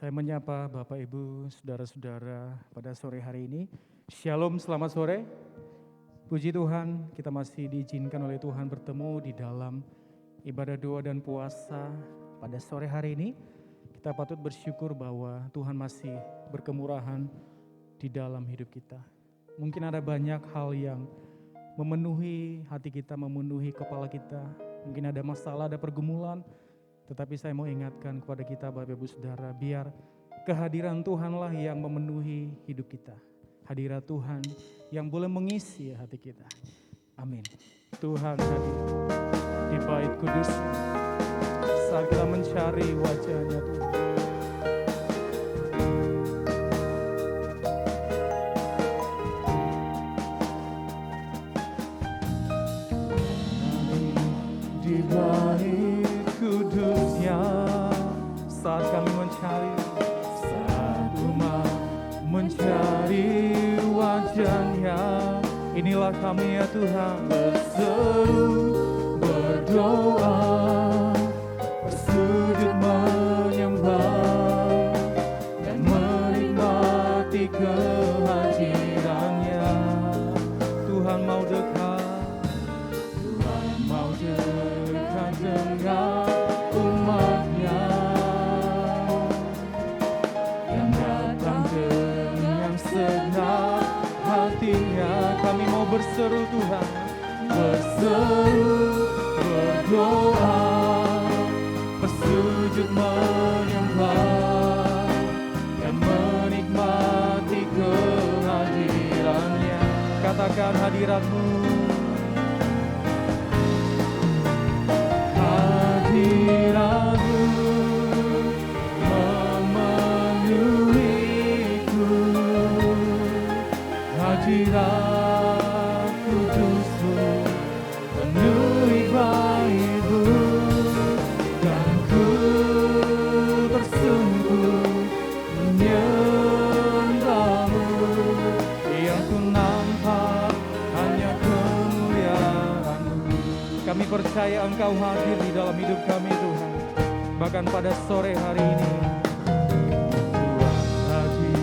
Saya menyapa Bapak Ibu, Saudara-saudara pada sore hari ini. Shalom, selamat sore. Puji Tuhan, kita masih diizinkan oleh Tuhan bertemu di dalam ibadah doa dan puasa pada sore hari ini. Kita patut bersyukur bahwa Tuhan masih berkemurahan di dalam hidup kita. Mungkin ada banyak hal yang memenuhi hati kita, memenuhi kepala kita. Mungkin ada masalah, ada pergumulan. Tetapi saya mau ingatkan kepada kita Bapak Ibu Saudara, biar kehadiran Tuhanlah yang memenuhi hidup kita. Hadirat Tuhan yang boleh mengisi hati kita. Amin. Tuhan hadir di bait kudus saat kita mencari wajah-Nya Tuhan. Di bait kudusnya saat kami mencari wajah-Nya, inilah kami ya Tuhan, berseru, berdoa, bersujud menyembah dan menikmati kehadiran-Nya. Tuhan mau dekat, Tuhan mau dekat dengan umat-Nya yang datang dengan senang hatinya. Kami mau berseru Tuhan, berseru, berdoa, bersujud menyembah dan menikmati kehadiran-Nya. Katakan hadirat-Mu, hadirat-Mu memenuhiku, hadirat kudus-Mu penuhi bait-Mu, dan ku bersungguh menyembah-Mu. Yang ku nampak hanya kemuliaan-Mu. Kami percaya Engkau hadir di dalam hidup kami Tuhan. Bahkan pada sore hari ini Tuhan hadir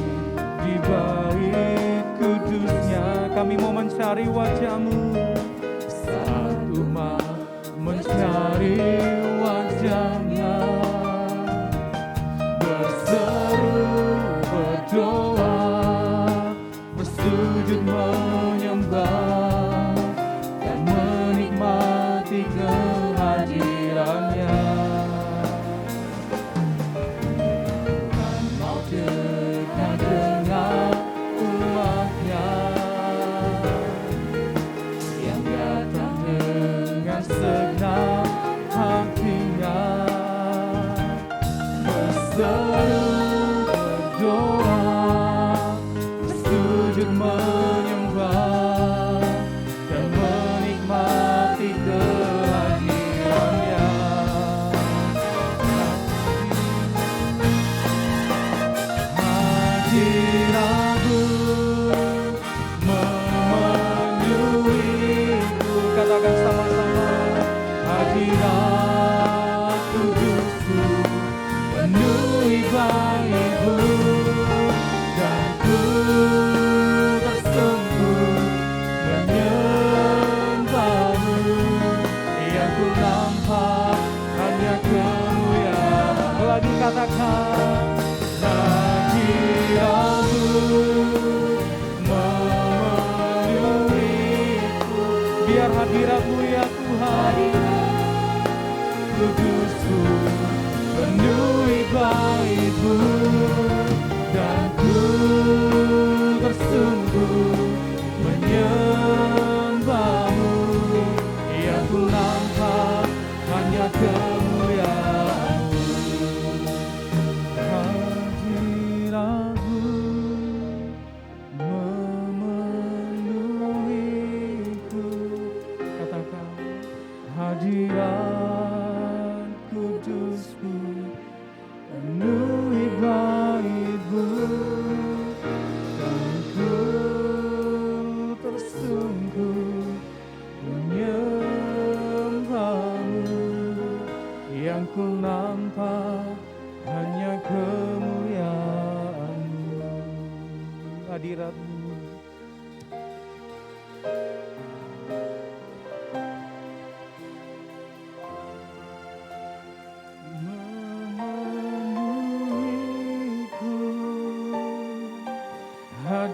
di bait kudusnya. Kami mau mencari wajah-Mu saat umat mencari wajah-Nya, berseru, berdoa, bersujud menyembah dan menikmati kehadiran-Nya. Tuhan mau dekat dengan umat-Nya yang datang dengan senang hatinya, berseru, berdoa, bersujud menyembah dan menikmati kehadiran-Nya. Hadirat-Mu memenuhiku. Katakan sama-sama, hadirat kudus-Mu penuhi bait-Mu, dan ku tersungguh menyembah-Mu. Yang ku nampak hanya kemuliaan. Lagi katakan, hadirat-Mu memenuhiku. Biar hadirat-Mu ya Tuhan, kudus-Mu penuhi bait-Mu, dan ku bersungguh menyembah-Mu. Yang ku nampak hanya kemuliaan-Mu. Hadirat-Mu memenuhiku. Katakan, hadirat kudus-Mu penuhi bait-Mu, dan ku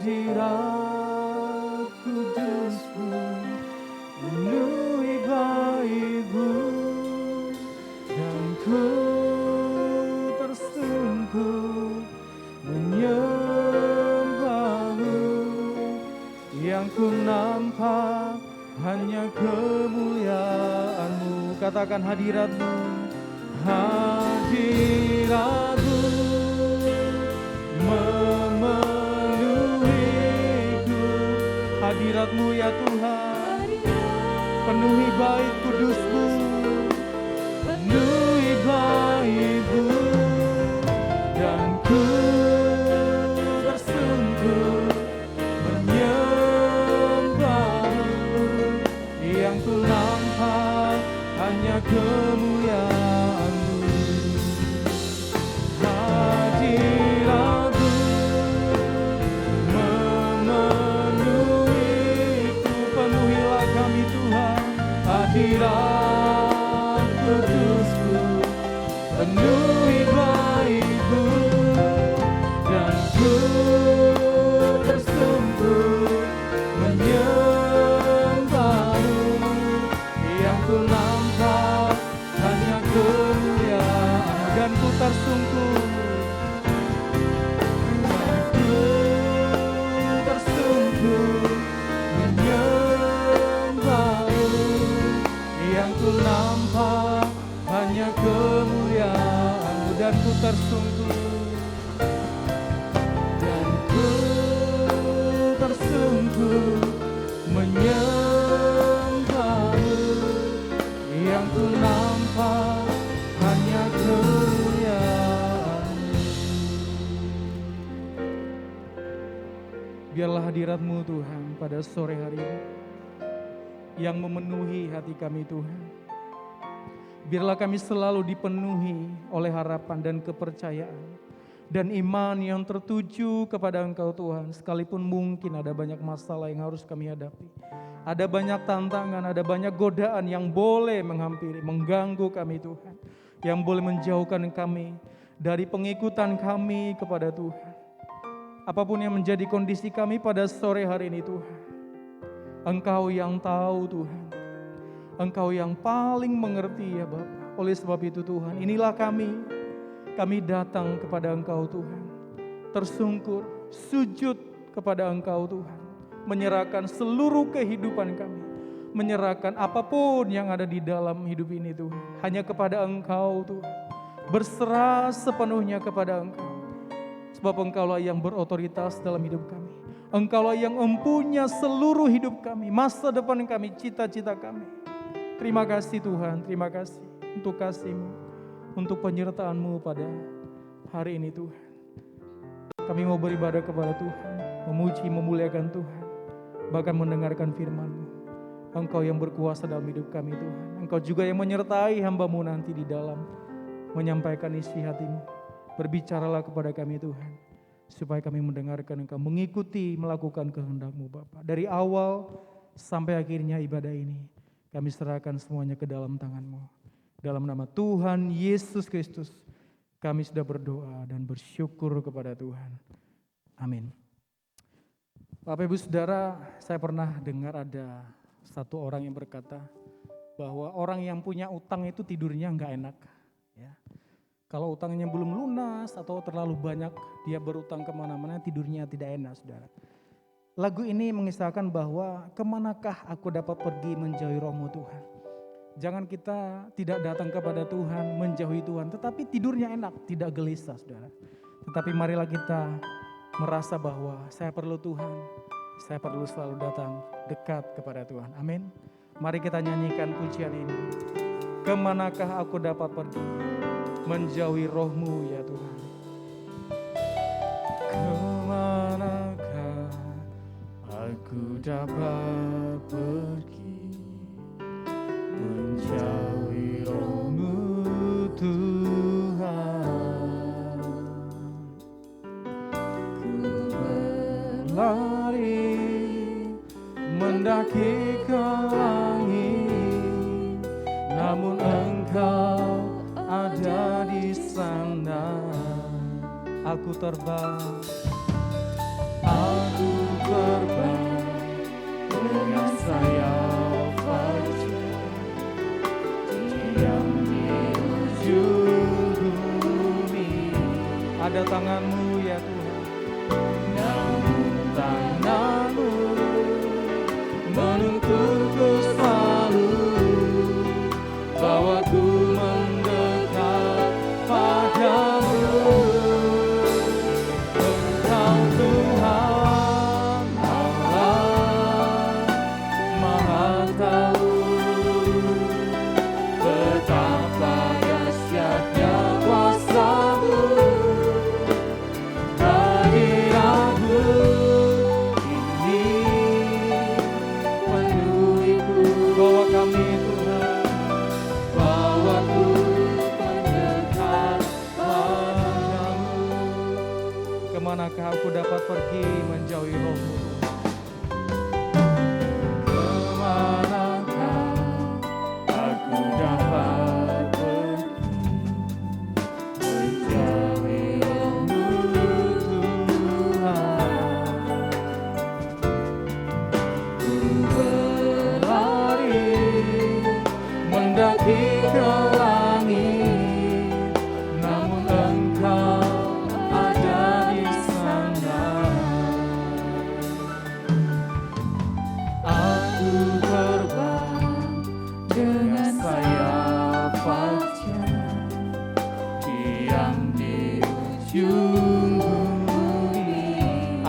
hadirat kudus-Mu penuhi baitmu, dan ku tersungkur menyembah-Mu. Yang ku nampak hanya kemuliaan-Mu. Katakan hadirat-Mu, hadirat-Mu memenuhiku. Hadirat-Mu ya Tuhan, penuhi bait kudus-Mu, penuhi bait-Mu, dan ku tersungkur menyembah-Mu. Yang ku nampak hanya kemuliaan-Mu. Hadirat-Mu memenuhiku, penuhilah kami Tuhan. Hadirat kudus-Mu penuhi bait-Mu, dan ku tersungkur menyembah-Mu. Yang ku nampak hanya kemuliaan, dan ku tersungkur, dan ku tersungkur menyembah-Mu. Yang ku nampak hanya kemuliaan-Mu, dan ku tersungkur, dan ku tersungkur menyembah-Mu. Yang ku nampak hanya kemuliaan-Mu. Biarlah hadirat-Mu Tuhan pada sore hari ini yang memenuhi hati kami Tuhan. Biarlah kami selalu dipenuhi oleh harapan dan kepercayaan dan iman yang tertuju kepada Engkau Tuhan. Sekalipun mungkin ada banyak masalah yang harus kami hadapi, ada banyak tantangan, ada banyak godaan yang boleh menghampiri, mengganggu kami Tuhan, yang boleh menjauhkan kami dari pengikutan kami kepada Tuhan. Apapun yang menjadi kondisi kami pada sore hari ini Tuhan, Engkau yang tahu Tuhan, Engkau yang paling mengerti ya Bapa. Oleh sebab itu Tuhan, inilah kami datang kepada Engkau Tuhan, tersungkur, sujud kepada Engkau Tuhan, menyerahkan seluruh kehidupan kami, menyerahkan apapun yang ada di dalam hidup ini Tuhan, hanya kepada Engkau Tuhan, berserah sepenuhnya kepada Engkau, sebab Engkaulah yang berotoritas dalam hidup kami, Engkaulah yang mempunyai seluruh hidup kami, masa depan kami, cita-cita kami. Terima kasih Tuhan, terima kasih untuk kasih-Mu, untuk penyertaan-Mu pada hari ini Tuhan. Kami mau beribadah kepada Tuhan, memuji, memuliakan Tuhan, bahkan mendengarkan firman-Mu. Engkau yang berkuasa dalam hidup kami Tuhan. Engkau juga yang menyertai hamba-Mu nanti di dalam menyampaikan isi hati-Mu. Berbicaralah kepada kami Tuhan, supaya kami mendengarkan Engkau, mengikuti, melakukan kehendak-Mu Bapa. Dari awal sampai akhirnya ibadah ini, kami serahkan semuanya ke dalam tangan-Mu. Dalam nama Tuhan Yesus Kristus, kami sudah berdoa dan bersyukur kepada Tuhan. Amin. Bapak Ibu Saudara, saya pernah dengar ada satu orang yang berkata bahwa orang yang punya utang itu tidurnya enggak enak. Ya. Kalau utangnya belum lunas atau terlalu banyak dia berutang kemana-mana, tidurnya tidak enak Saudara. Lagu ini mengisahkan bahwa kemanakah aku dapat pergi menjauhi Roh-Mu Tuhan. Jangan kita tidak datang kepada Tuhan, menjauhi Tuhan, tetapi tidurnya enak, tidak gelisah Saudara. Tetapi marilah kita merasa bahwa saya perlu Tuhan, saya perlu selalu datang dekat kepada Tuhan. Amin. Mari kita nyanyikan pujian ini. Kemanakah aku dapat pergi menjauhi Roh-Mu ya Tuhan. Kemanakah aku dapat pergi menjauhi Roh-Mu Tuhan. Ku berlari mendaki ke langit, namun Engkau ada di sana. Aku terbang, aku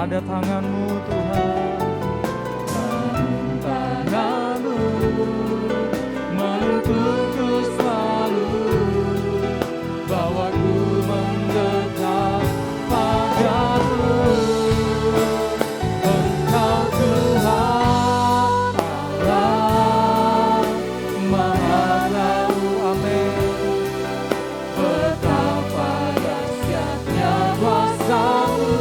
pada tangan-Mu Tuhan. Tangan-Mu menuntunku selalu, bawaku mendekat padamu. Engkau Tuhan Allah Maha Tahu, amin. Betapa dahsyatnya kuasa-Mu,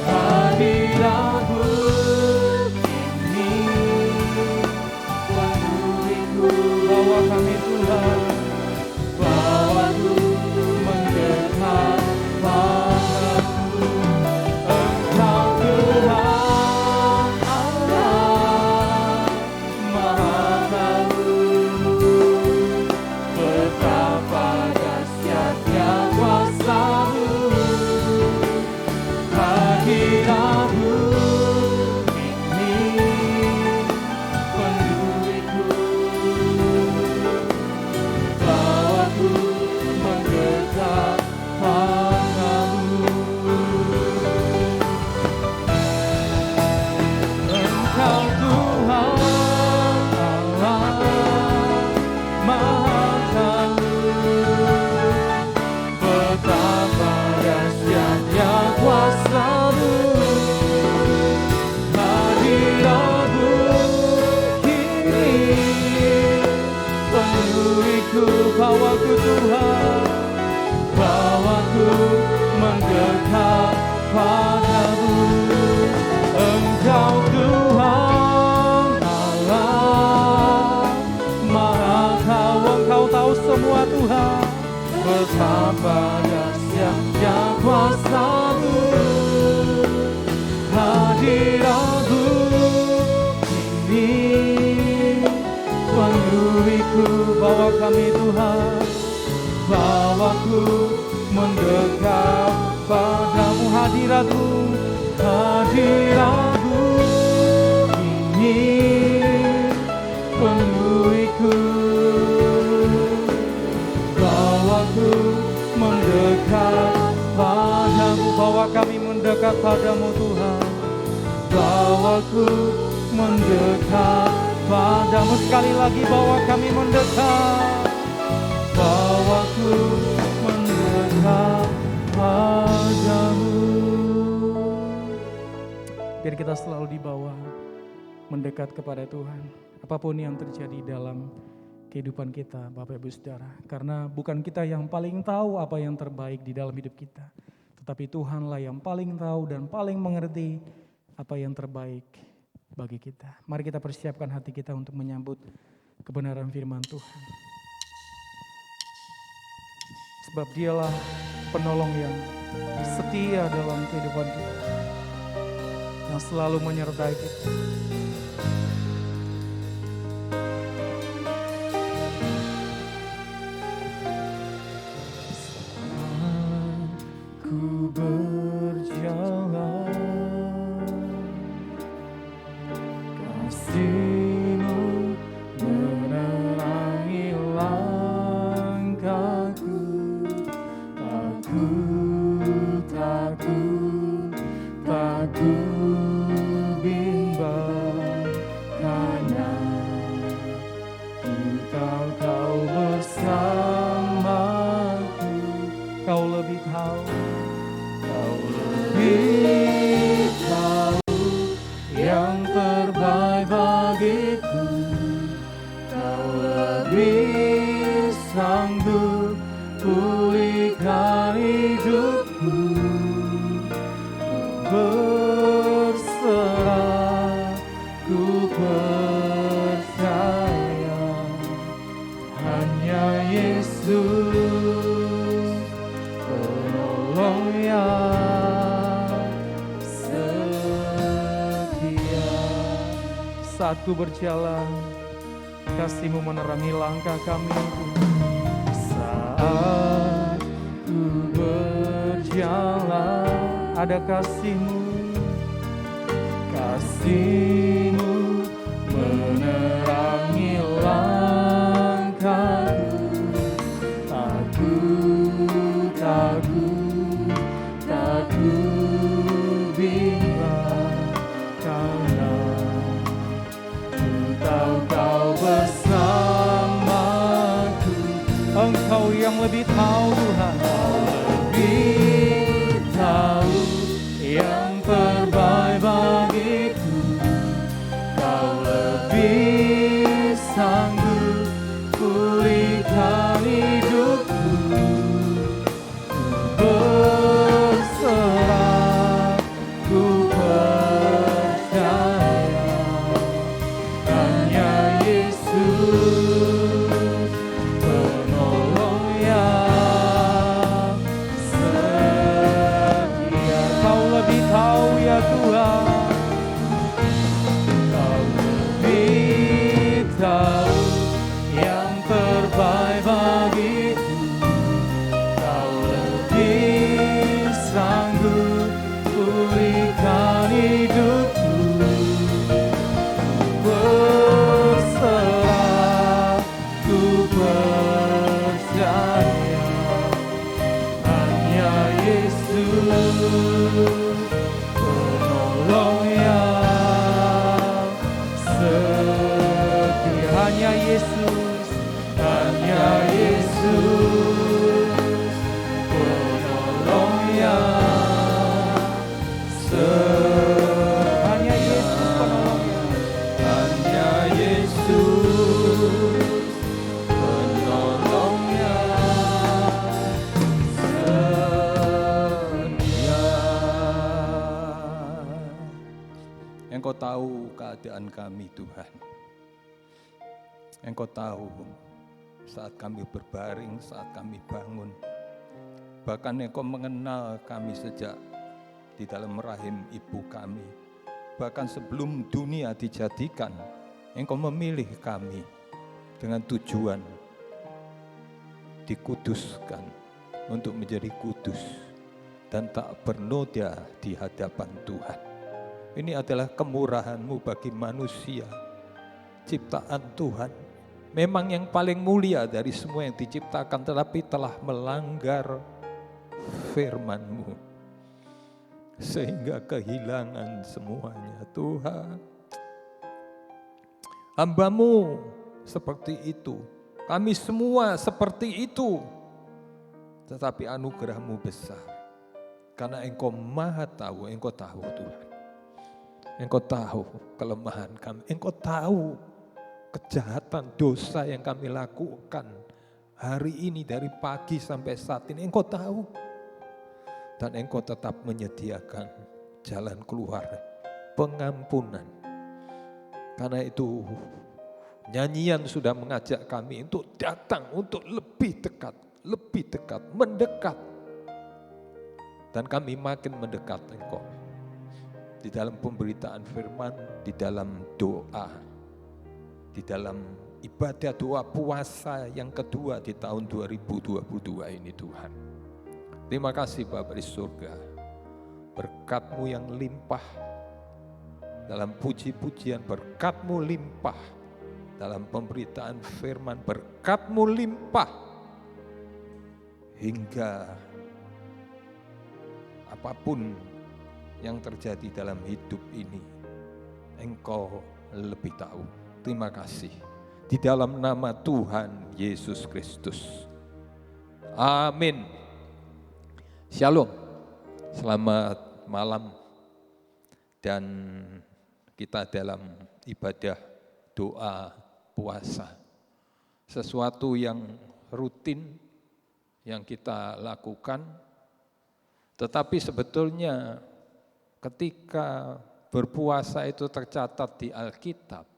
hadirat-Mu ini penuhiku. Bawa kami Tuhan, bawaku mendekat padamu. Engkau Tuhan Allah Maha Tahu, betapa dahsyatnya kuasa-Mu, hadirat-Mu ini penuhiku. Bawaku mendekat padamu. Engkau Tuhan Allah Maha Tahu, betapa dahsyatnya kuasa-Mu, hadirat-Mu kini penuhiku. Bawaku Tuhan, bawaku mendekat padamu. Engkau Tuhan Allah Maha Tahu, Engkau tahu semua Tuhan, betapa dahsyatnya kuasa-Mu, hadirat-Mu ini penuhiku. Bawa kami Tuhan, bawaku mendekat padamu. Hadirat-Mu, hadirat-Mu ini penuhiku. Bawaku mendekat padamu. Bawa kami mendekat padamu Tuhan, bawaku mendekat padamu. Sekali lagi, bawa kami mendekat, bawaku mendekat padamu. Biar kita selalu dibawa mendekat kepada Tuhan, apapun yang terjadi dalam kehidupan kita, Bapak Ibu Saudara. Karena bukan kita yang paling tahu apa yang terbaik di dalam hidup kita, tetapi Tuhanlah yang paling tahu dan paling mengerti apa yang terbaik bagi kita. Mari kita persiapkan hati kita untuk menyambut kebenaran firman Tuhan. Sebab Dialah penolong yang setia dalam kehidupan kita, yang selalu menyertai kita. Ku berjalan, kasih-Mu menerangi langkahku. Aku takut bimbang, karena ku tahu Kau bersamaku. Kau lebih tahu, Kau lebih tahu yang terbaik bagiku. Kau lebih sanggup pulihkan hidupku. Ku berserah, ku percaya, hanya Yesus penolong yang setia. Saat ku berjalan, kasih-Mu menerangi langkah kami. Saat ku berjalan, ada kasih-Mu, kasih-Mu menerangi langkahku. Takut yang lebih tahu Tuhan. Kau lebih tahu yang terbaik bagiku. Kau lebih sanggup pulihkan hidupku. Ku berserah, ku percaya hanya Yesus penolong yang setia. Kau lebih tahu ya Tuhan, Kau lebih tahu yang terbaik bagiku. Kau lebih sanggup pulihkan hidupku. Ku berserah, ku percaya hanya Yesus penolong yang setia. Hanya Yesus, hanya Yesus penolong yang setia. Hanya Yesus penolong yang, hanya Yesus penolong yang setia. Engkau tahu keadaan kami Tuhan. Engkau tahu saat kami berbaring, saat kami bangun. Bahkan Engkau mengenal kami sejak di dalam rahim ibu kami. Bahkan sebelum dunia dijadikan, Engkau memilih kami dengan tujuan dikuduskan untuk menjadi kudus dan tak bernoda di hadapan Tuhan. Ini adalah kemurahan-Mu bagi manusia, ciptaan Tuhan. Memang yang paling mulia dari semua yang diciptakan, tetapi telah melanggar firman-Mu, sehingga kehilangan semuanya. Tuhan, hamba-Mu seperti itu, kami semua seperti itu, tetapi anugerah-Mu besar, karena Engkau maha tahu. Engkau tahu Tuhan, Engkau tahu kelemahan kami, Engkau tahu kejahatan dosa yang kami lakukan hari ini dari pagi sampai saat ini. Engkau tahu, dan Engkau tetap menyediakan jalan keluar, pengampunan. Karena itu nyanyian sudah mengajak kami untuk datang, untuk lebih dekat, mendekat. Dan kami makin mendekat Engkau di dalam pemberitaan firman, di dalam doa, di dalam ibadah doa puasa yang kedua di tahun 2022 ini Tuhan. Terima kasih Bapa di surga, berkat-Mu yang limpah dalam puji-pujian, berkat-Mu limpah dalam pemberitaan firman, berkat-Mu limpah hingga apapun yang terjadi dalam hidup ini, Engkau lebih tahu. Terima kasih. Di dalam nama Tuhan Yesus Kristus. Amin. Shalom. Selamat malam. Dan kita dalam ibadah doa puasa. Sesuatu yang rutin yang kita lakukan. Tetapi sebetulnya ketika berpuasa itu tercatat di Alkitab,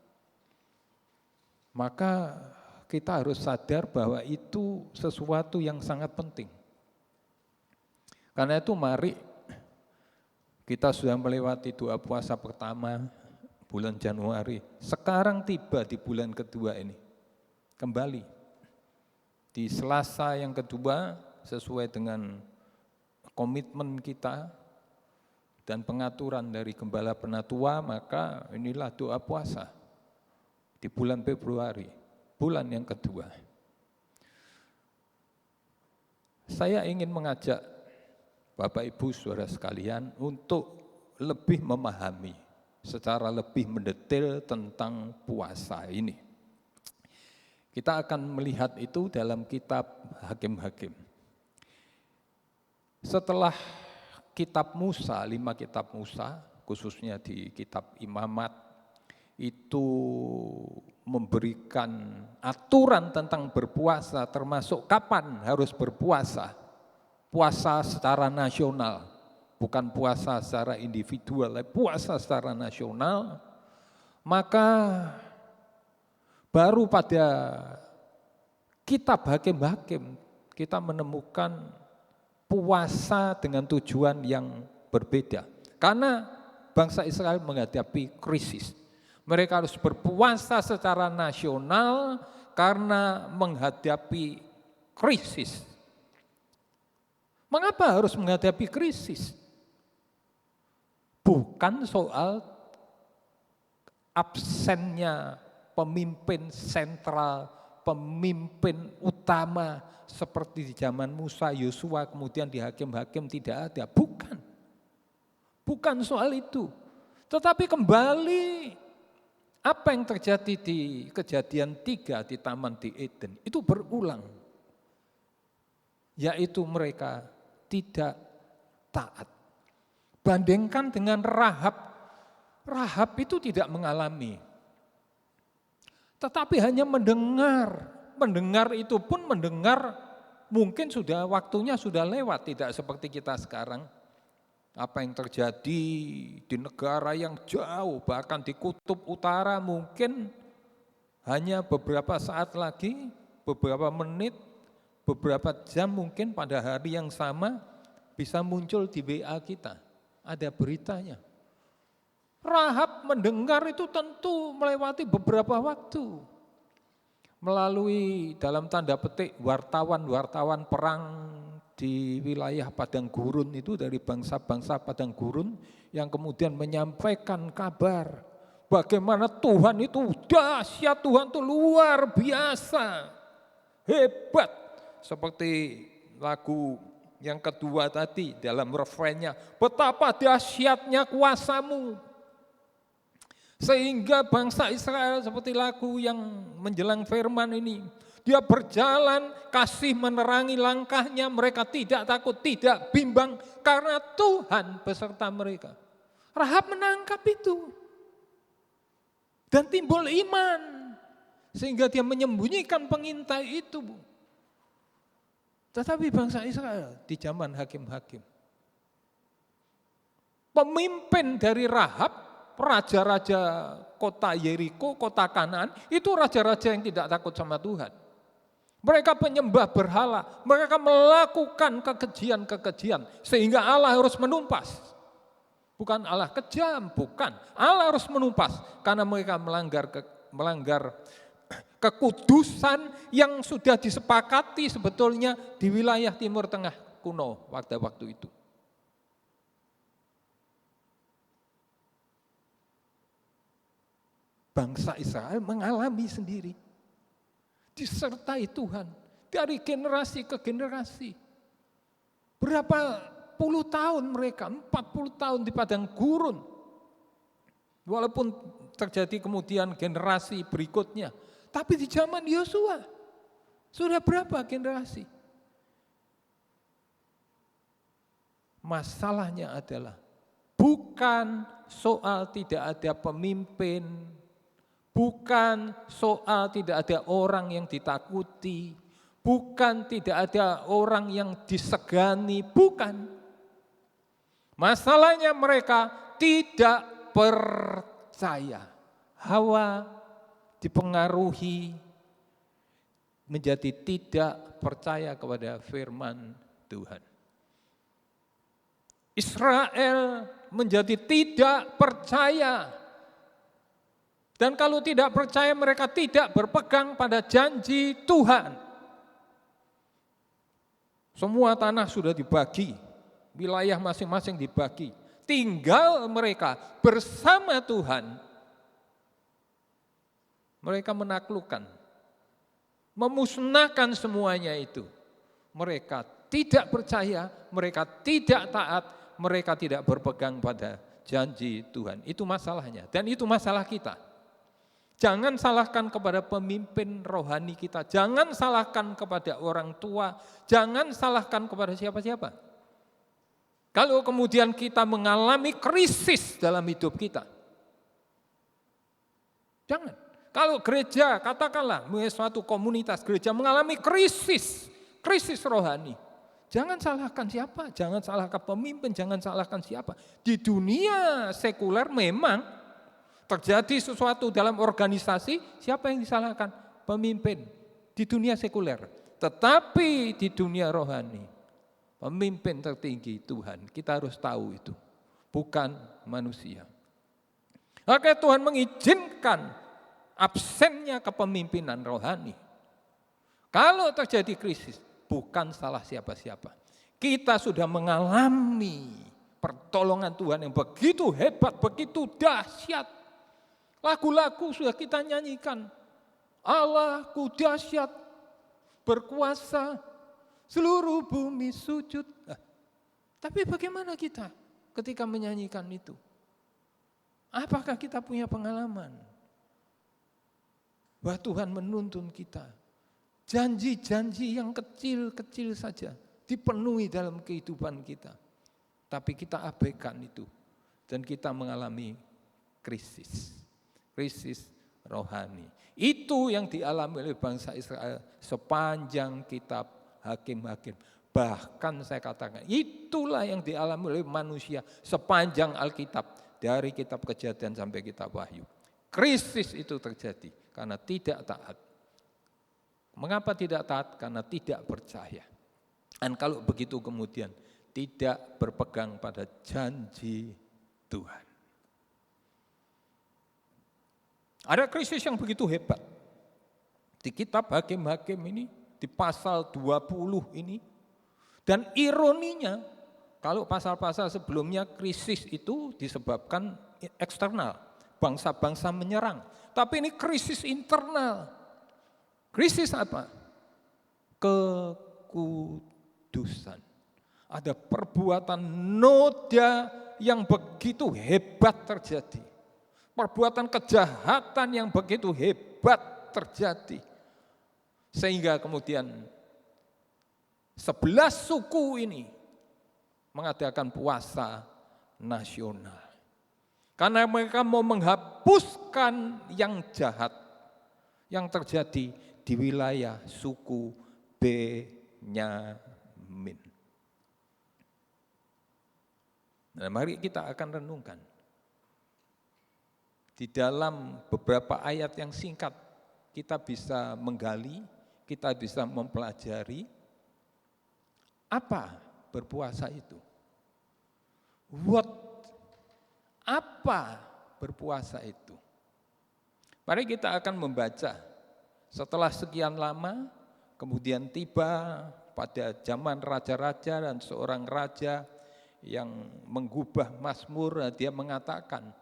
maka kita harus sadar bahwa itu sesuatu yang sangat penting. Karena itu mari kita sudah melewati doa puasa pertama bulan Januari. Sekarang tiba di bulan kedua ini. Kembali di Selasa yang kedua sesuai dengan komitmen kita dan pengaturan dari Gembala Penatua, maka inilah doa puasa di bulan Februari, bulan yang kedua. Saya ingin mengajak Bapak Ibu Saudara sekalian untuk lebih memahami secara lebih mendetail tentang puasa ini. Kita akan melihat itu dalam kitab Hakim-Hakim. Setelah kitab Musa, 5 kitab Musa, khususnya di kitab Imamat, itu memberikan aturan tentang berpuasa, termasuk kapan harus berpuasa. Puasa secara nasional, bukan puasa secara individual, puasa secara nasional. Maka baru pada kitab Hakim-Hakim kita menemukan puasa dengan tujuan yang berbeda. Karena bangsa Israel menghadapi krisis. Mereka harus berpuasa secara nasional karena menghadapi krisis. Mengapa harus menghadapi krisis? Bukan soal absennya pemimpin sentral, pemimpin utama seperti di zaman Musa, Yosua, kemudian di Hakim-Hakim tidak ada. Bukan soal itu. Tetapi kembali apa yang terjadi di Kejadian 3 di Taman di Eden itu berulang. Yaitu mereka tidak taat. Bandingkan dengan Rahab. Rahab itu tidak mengalami. Tetapi hanya mendengar. Mendengar itu pun mendengar mungkin sudah waktunya sudah lewat, tidak seperti kita sekarang. Apa yang terjadi di negara yang jauh, bahkan di kutub utara mungkin hanya beberapa saat lagi, beberapa menit, beberapa jam mungkin pada hari yang sama bisa muncul di WA kita. Ada beritanya. Rahab mendengar itu tentu melewati beberapa waktu. Melalui dalam tanda petik wartawan-wartawan perang di wilayah Padang Gurun itu dari bangsa-bangsa Padang Gurun yang kemudian menyampaikan kabar bagaimana Tuhan itu dahsyat, Tuhan itu luar biasa, hebat. Seperti lagu yang kedua tadi dalam refrennya, betapa dahsyatnya kuasamu. Sehingga bangsa Israel seperti lagu yang menjelang firman ini, dia berjalan kasih menerangi langkahnya, mereka tidak takut, tidak bimbang karena Tuhan beserta mereka. Rahab menangkap itu dan timbul iman sehingga dia menyembunyikan pengintai itu. Tetapi bangsa Israel di zaman Hakim-Hakim, pemimpin dari Rahab, raja-raja kota Yeriko, kota Kanaan, itu raja-raja yang tidak takut sama Tuhan. Mereka penyembah berhala, mereka melakukan kekejian-kekejian, sehingga Allah harus menumpas. Bukan Allah kejam, bukan. Allah harus menumpas, karena mereka melanggar kekudusan yang sudah disepakati sebetulnya di wilayah Timur Tengah kuno pada waktu itu. Bangsa Israel mengalami sendiri. Disertai Tuhan dari generasi ke generasi. Berapa puluh tahun mereka, 40 tahun di padang gurun. Walaupun terjadi kemudian generasi berikutnya. Tapi di zaman Yosua, sudah berapa generasi? Masalahnya adalah bukan soal tidak ada pemimpin, bukan soal tidak ada orang yang ditakuti, bukan tidak ada orang yang disegani, bukan. Masalahnya mereka tidak percaya. Hawa dipengaruhi menjadi tidak percaya kepada firman Tuhan. Israel menjadi tidak percaya. Dan kalau tidak percaya mereka tidak berpegang pada janji Tuhan. Semua tanah sudah dibagi, wilayah masing-masing dibagi. Tinggal mereka bersama Tuhan. Mereka menaklukkan, memusnahkan semuanya itu. Mereka tidak percaya, mereka tidak taat, mereka tidak berpegang pada janji Tuhan. Itu masalahnya dan itu masalah kita. Jangan salahkan kepada pemimpin rohani kita, jangan salahkan kepada orang tua, jangan salahkan kepada siapa-siapa. Kalau kemudian kita mengalami krisis dalam hidup kita, jangan. Kalau gereja, katakanlah suatu komunitas gereja mengalami krisis rohani, jangan salahkan siapa, jangan salahkan pemimpin, jangan salahkan siapa. Di dunia sekuler memang terjadi sesuatu dalam organisasi, siapa yang disalahkan? Pemimpin di dunia sekuler. Tetapi di dunia rohani, pemimpin tertinggi Tuhan. Kita harus tahu itu, bukan manusia. Maka Tuhan mengizinkan absennya kepemimpinan rohani. Kalau terjadi krisis, bukan salah siapa-siapa. Kita sudah mengalami pertolongan Tuhan yang begitu hebat, begitu dahsyat. Lagu-lagu sudah kita nyanyikan. Allahku dahsyat, berkuasa, seluruh bumi sujud. Tapi bagaimana kita ketika menyanyikan itu? Apakah kita punya pengalaman bahwa Tuhan menuntun kita? Janji-janji yang kecil-kecil saja dipenuhi dalam kehidupan kita. Tapi kita abaikan itu dan kita mengalami krisis rohani. Itu yang dialami oleh bangsa Israel sepanjang kitab Hakim-Hakim. Bahkan saya katakan, itulah yang dialami oleh manusia sepanjang Alkitab. Dari kitab Kejadian sampai kitab Wahyu. Krisis itu terjadi karena tidak taat. Mengapa tidak taat? Karena tidak percaya. Dan kalau begitu kemudian tidak berpegang pada janji Tuhan. Ada krisis yang begitu hebat. Di kitab Hakim-Hakim ini, di pasal 20 ini. Dan ironinya, kalau pasal-pasal sebelumnya krisis itu disebabkan eksternal. Bangsa-bangsa menyerang. Tapi ini krisis internal. Krisis apa? Kekudusan. Ada perbuatan noda yang begitu hebat terjadi. Perbuatan kejahatan yang begitu hebat terjadi. Sehingga kemudian 11 suku ini mengadakan puasa nasional. Karena mereka mau menghapuskan yang jahat yang terjadi di wilayah suku Benyamin. Nah, mari kita akan renungkan. Di dalam beberapa ayat yang singkat, kita bisa menggali, kita bisa mempelajari apa berpuasa itu. Apa berpuasa itu? Mari kita akan membaca. Setelah sekian lama, kemudian tiba pada zaman raja-raja dan seorang raja yang menggubah Mazmur, dia mengatakan,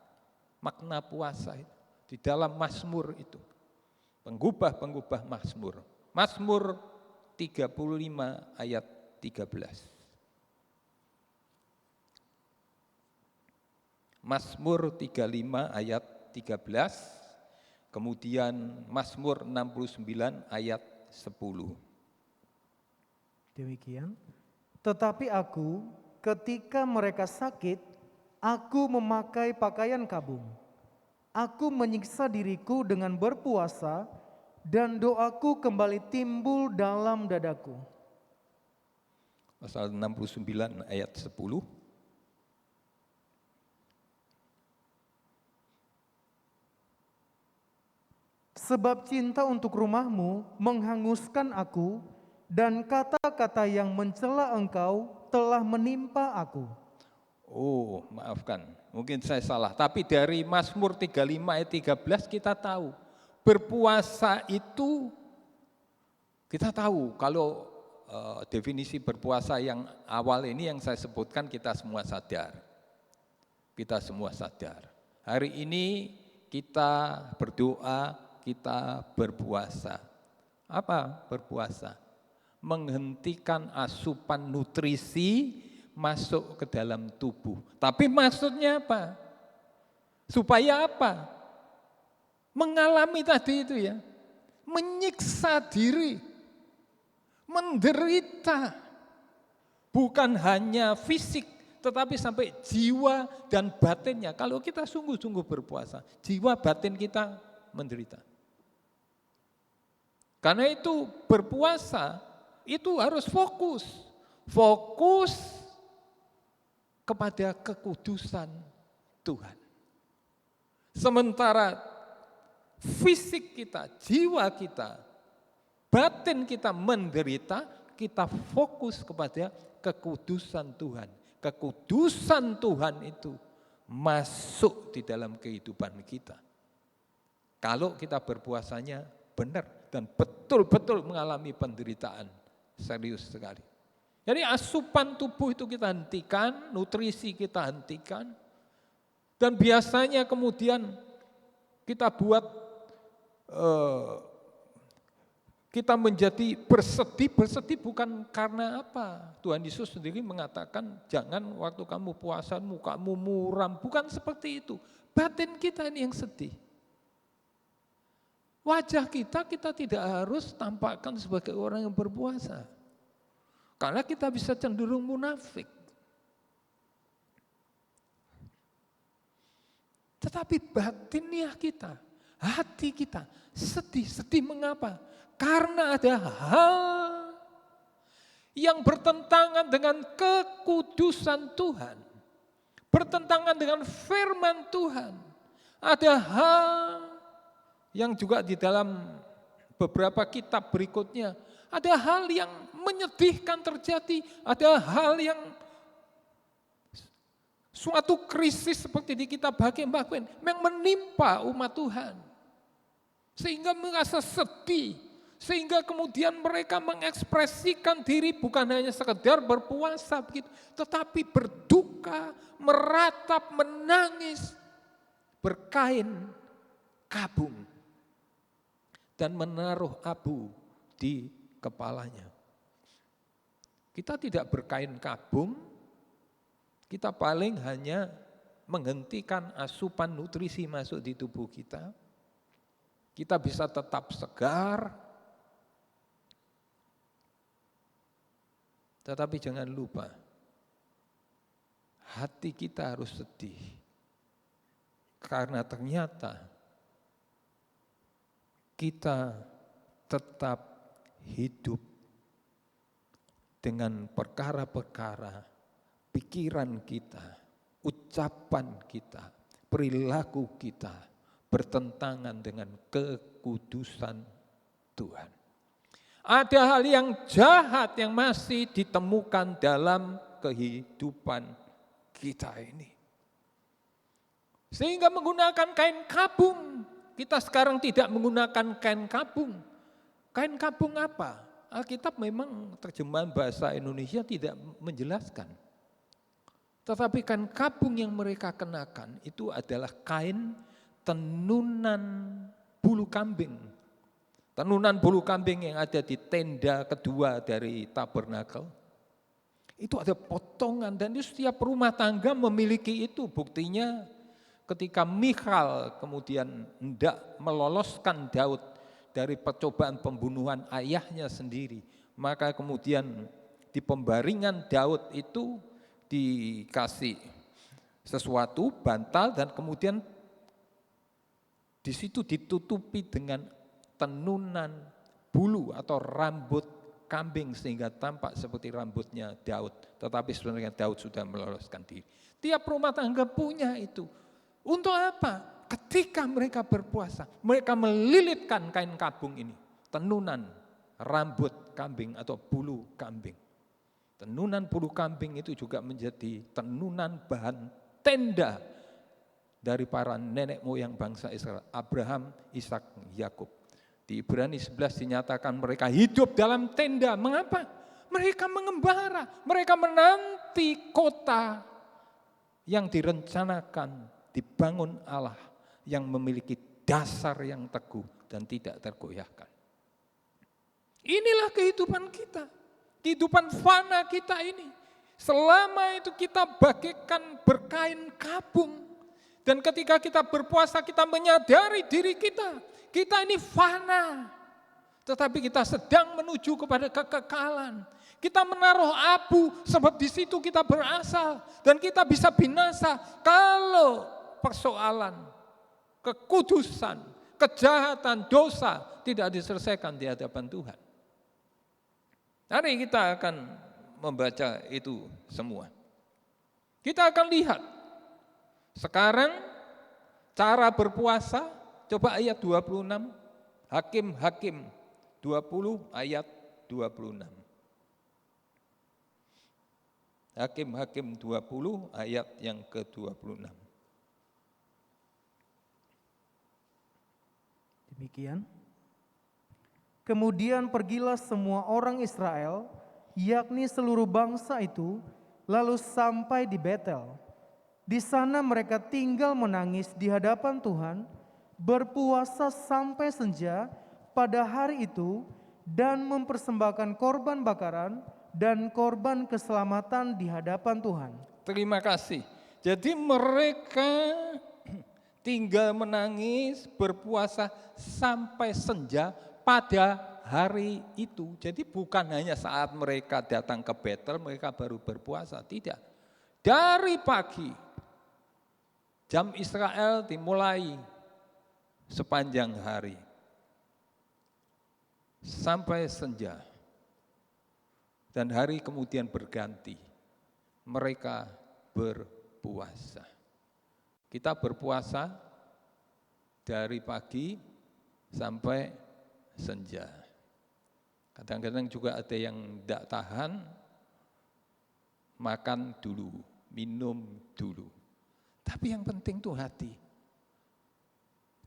makna puasa itu, di dalam Mazmur itu. Penggubah Mazmur. Mazmur 35 ayat 13. Mazmur 35 ayat 13. Kemudian Mazmur 69 ayat 10. Demikian. Tetapi aku, ketika mereka sakit, aku memakai pakaian kabung. Aku menyiksa diriku dengan berpuasa, dan doaku kembali timbul dalam dadaku. Pasal 69 ayat 10. Sebab cinta untuk rumahmu menghanguskan aku, dan kata-kata yang mencela engkau telah menimpa aku. Oh, maafkan, mungkin saya salah. Tapi dari Mazmur 35 ayat 13 kita tahu, berpuasa itu, kita tahu kalau definisi berpuasa yang awal ini yang saya sebutkan kita semua sadar. Kita semua sadar. Hari ini kita berdoa, kita berpuasa. Apa berpuasa? Menghentikan asupan nutrisi masuk ke dalam tubuh. Tapi maksudnya apa? Supaya apa? mengalami tadi itu ya, menyiksa diri, menderita, bukan hanya fisik, tetapi sampai jiwa dan batinnya. Kalau kita sungguh-sungguh berpuasa, jiwa batin kita menderita. Karena itu berpuasa itu harus fokus kepada kekudusan Tuhan. Sementara fisik kita, jiwa kita, batin kita menderita, kita fokus kepada kekudusan Tuhan. Kekudusan Tuhan itu masuk di dalam kehidupan kita. Kalau kita berpuasanya benar dan betul-betul mengalami penderitaan serius sekali. Jadi asupan tubuh itu kita hentikan, nutrisi kita hentikan, dan biasanya kemudian kita buat kita menjadi bersedih bukan karena apa? Tuhan Yesus sendiri mengatakan jangan waktu kamu puasa mukamu muram, bukan seperti itu. Batin kita ini yang sedih. Wajah kita tidak harus tampakkan sebagai orang yang berpuasa. Karena kita bisa cenderung munafik. Tetapi batiniah kita, hati kita sedih. Sedih mengapa? Karena ada hal yang bertentangan dengan kekudusan Tuhan. Bertentangan dengan firman Tuhan. Ada hal yang juga di dalam beberapa kitab berikutnya, ada hal yang menyedihkan terjadi, ada hal yang suatu krisis seperti di kitab Hakim-Hakim yang menimpa umat Tuhan. Sehingga merasa sedih, sehingga kemudian mereka mengekspresikan diri bukan hanya sekedar berpuasa begitu, tetapi berduka, meratap, menangis, berkain kabung dan menaruh abu di kepalanya. Kita tidak berkain kabung, kita paling hanya menghentikan asupan nutrisi masuk di tubuh kita. Kita bisa tetap segar, tetapi jangan lupa, hati kita harus sedih. Karena ternyata kita tetap hidup dengan perkara-perkara pikiran kita, ucapan kita, perilaku kita bertentangan dengan kekudusan Tuhan. Ada hal yang jahat yang masih ditemukan dalam kehidupan kita ini. Sehingga menggunakan kain kabung, kita sekarang tidak menggunakan kain kabung. Kain kabung apa? Alkitab memang terjemahan bahasa Indonesia tidak menjelaskan. Tetapi kain kabung yang mereka kenakan itu adalah kain tenunan bulu kambing. Tenunan bulu kambing yang ada di tenda kedua dari tabernakel. Itu ada potongan dan itu setiap rumah tangga memiliki itu. Buktinya ketika Michal kemudian hendak meloloskan Daud dari percobaan pembunuhan ayahnya sendiri, maka kemudian di pembaringan Daud itu dikasih sesuatu, bantal, dan kemudian di situ ditutupi dengan tenunan bulu atau rambut kambing sehingga tampak seperti rambutnya Daud. Tetapi sebenarnya Daud sudah meloloskan diri. Tiap rumah tangga punya itu. Untuk apa? Ketika mereka berpuasa, mereka melilitkan kain kabung ini. Tenunan rambut kambing atau bulu kambing. Tenunan bulu kambing itu juga menjadi tenunan bahan tenda dari para nenek moyang bangsa Israel, Abraham, Ishak, Yakub. Di Ibrani 11 dinyatakan mereka hidup dalam tenda. Mengapa? Mereka mengembara, mereka menanti kota yang direncanakan, dibangun Allah, yang memiliki dasar yang teguh dan tidak tergoyahkan. Inilah kehidupan kita, kehidupan fana kita ini. Selama itu kita bagaikan berkain kabung, Dan ketika kita berpuasa, kita menyadari diri kita ini fana. Tetapi kita sedang menuju kepada kekekalan. Kita menaruh abu, sebab di situ kita berasal. Dan kita bisa binasa kalau persoalan, kekudusan, kejahatan, dosa tidak diselesaikan di hadapan Tuhan. Hari kita akan membaca itu semua. Kita akan lihat sekarang cara berpuasa, coba ayat 26, Hakim-Hakim 20 ayat 26. Hakim-Hakim 20 ayat yang ke-26. Demikian. Kemudian pergilah semua orang Israel, yakni seluruh bangsa itu, lalu sampai di Betel. Di sana mereka tinggal menangis di hadapan Tuhan, berpuasa sampai senja pada hari itu, dan mempersembahkan korban bakaran dan korban keselamatan di hadapan Tuhan. Terima kasih. Jadi mereka tinggal menangis, berpuasa sampai senja pada hari itu. Jadi bukan hanya saat mereka datang ke Betel, mereka baru berpuasa, tidak. Dari pagi, jam Israel dimulai sepanjang hari, sampai senja. Dan hari kemudian berganti, mereka berpuasa. Kita berpuasa dari pagi sampai senja. Kadang-kadang juga ada yang tidak tahan, makan dulu, minum dulu. Tapi yang penting itu hati.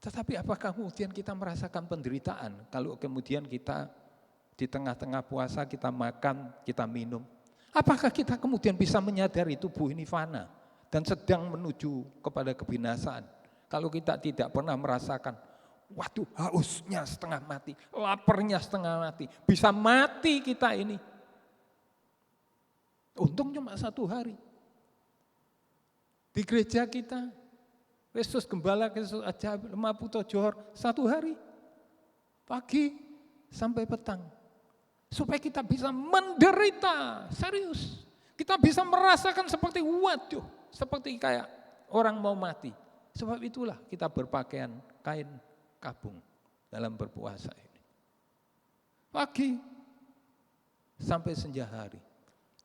Tetapi apakah kemudian kita merasakan penderitaan kalau kemudian kita di tengah-tengah puasa kita makan, kita minum? Apakah kita kemudian bisa menyadari tubuh ini fana dan sedang menuju kepada kebinasaan? Kalau kita tidak pernah merasakan, waduh hausnya setengah mati, laparnya setengah mati, bisa mati kita ini. Untung cuma 1 hari. Di gereja kita, Kristus Gembala, Kristus Ajaib, Lemah Puto Johor, 1 hari. Pagi sampai petang. Supaya kita bisa menderita, serius. Kita bisa merasakan seperti waduh, seperti kayak orang mau mati. Sebab itulah kita berpakaian kain kabung dalam berpuasa ini. Pagi sampai senja hari.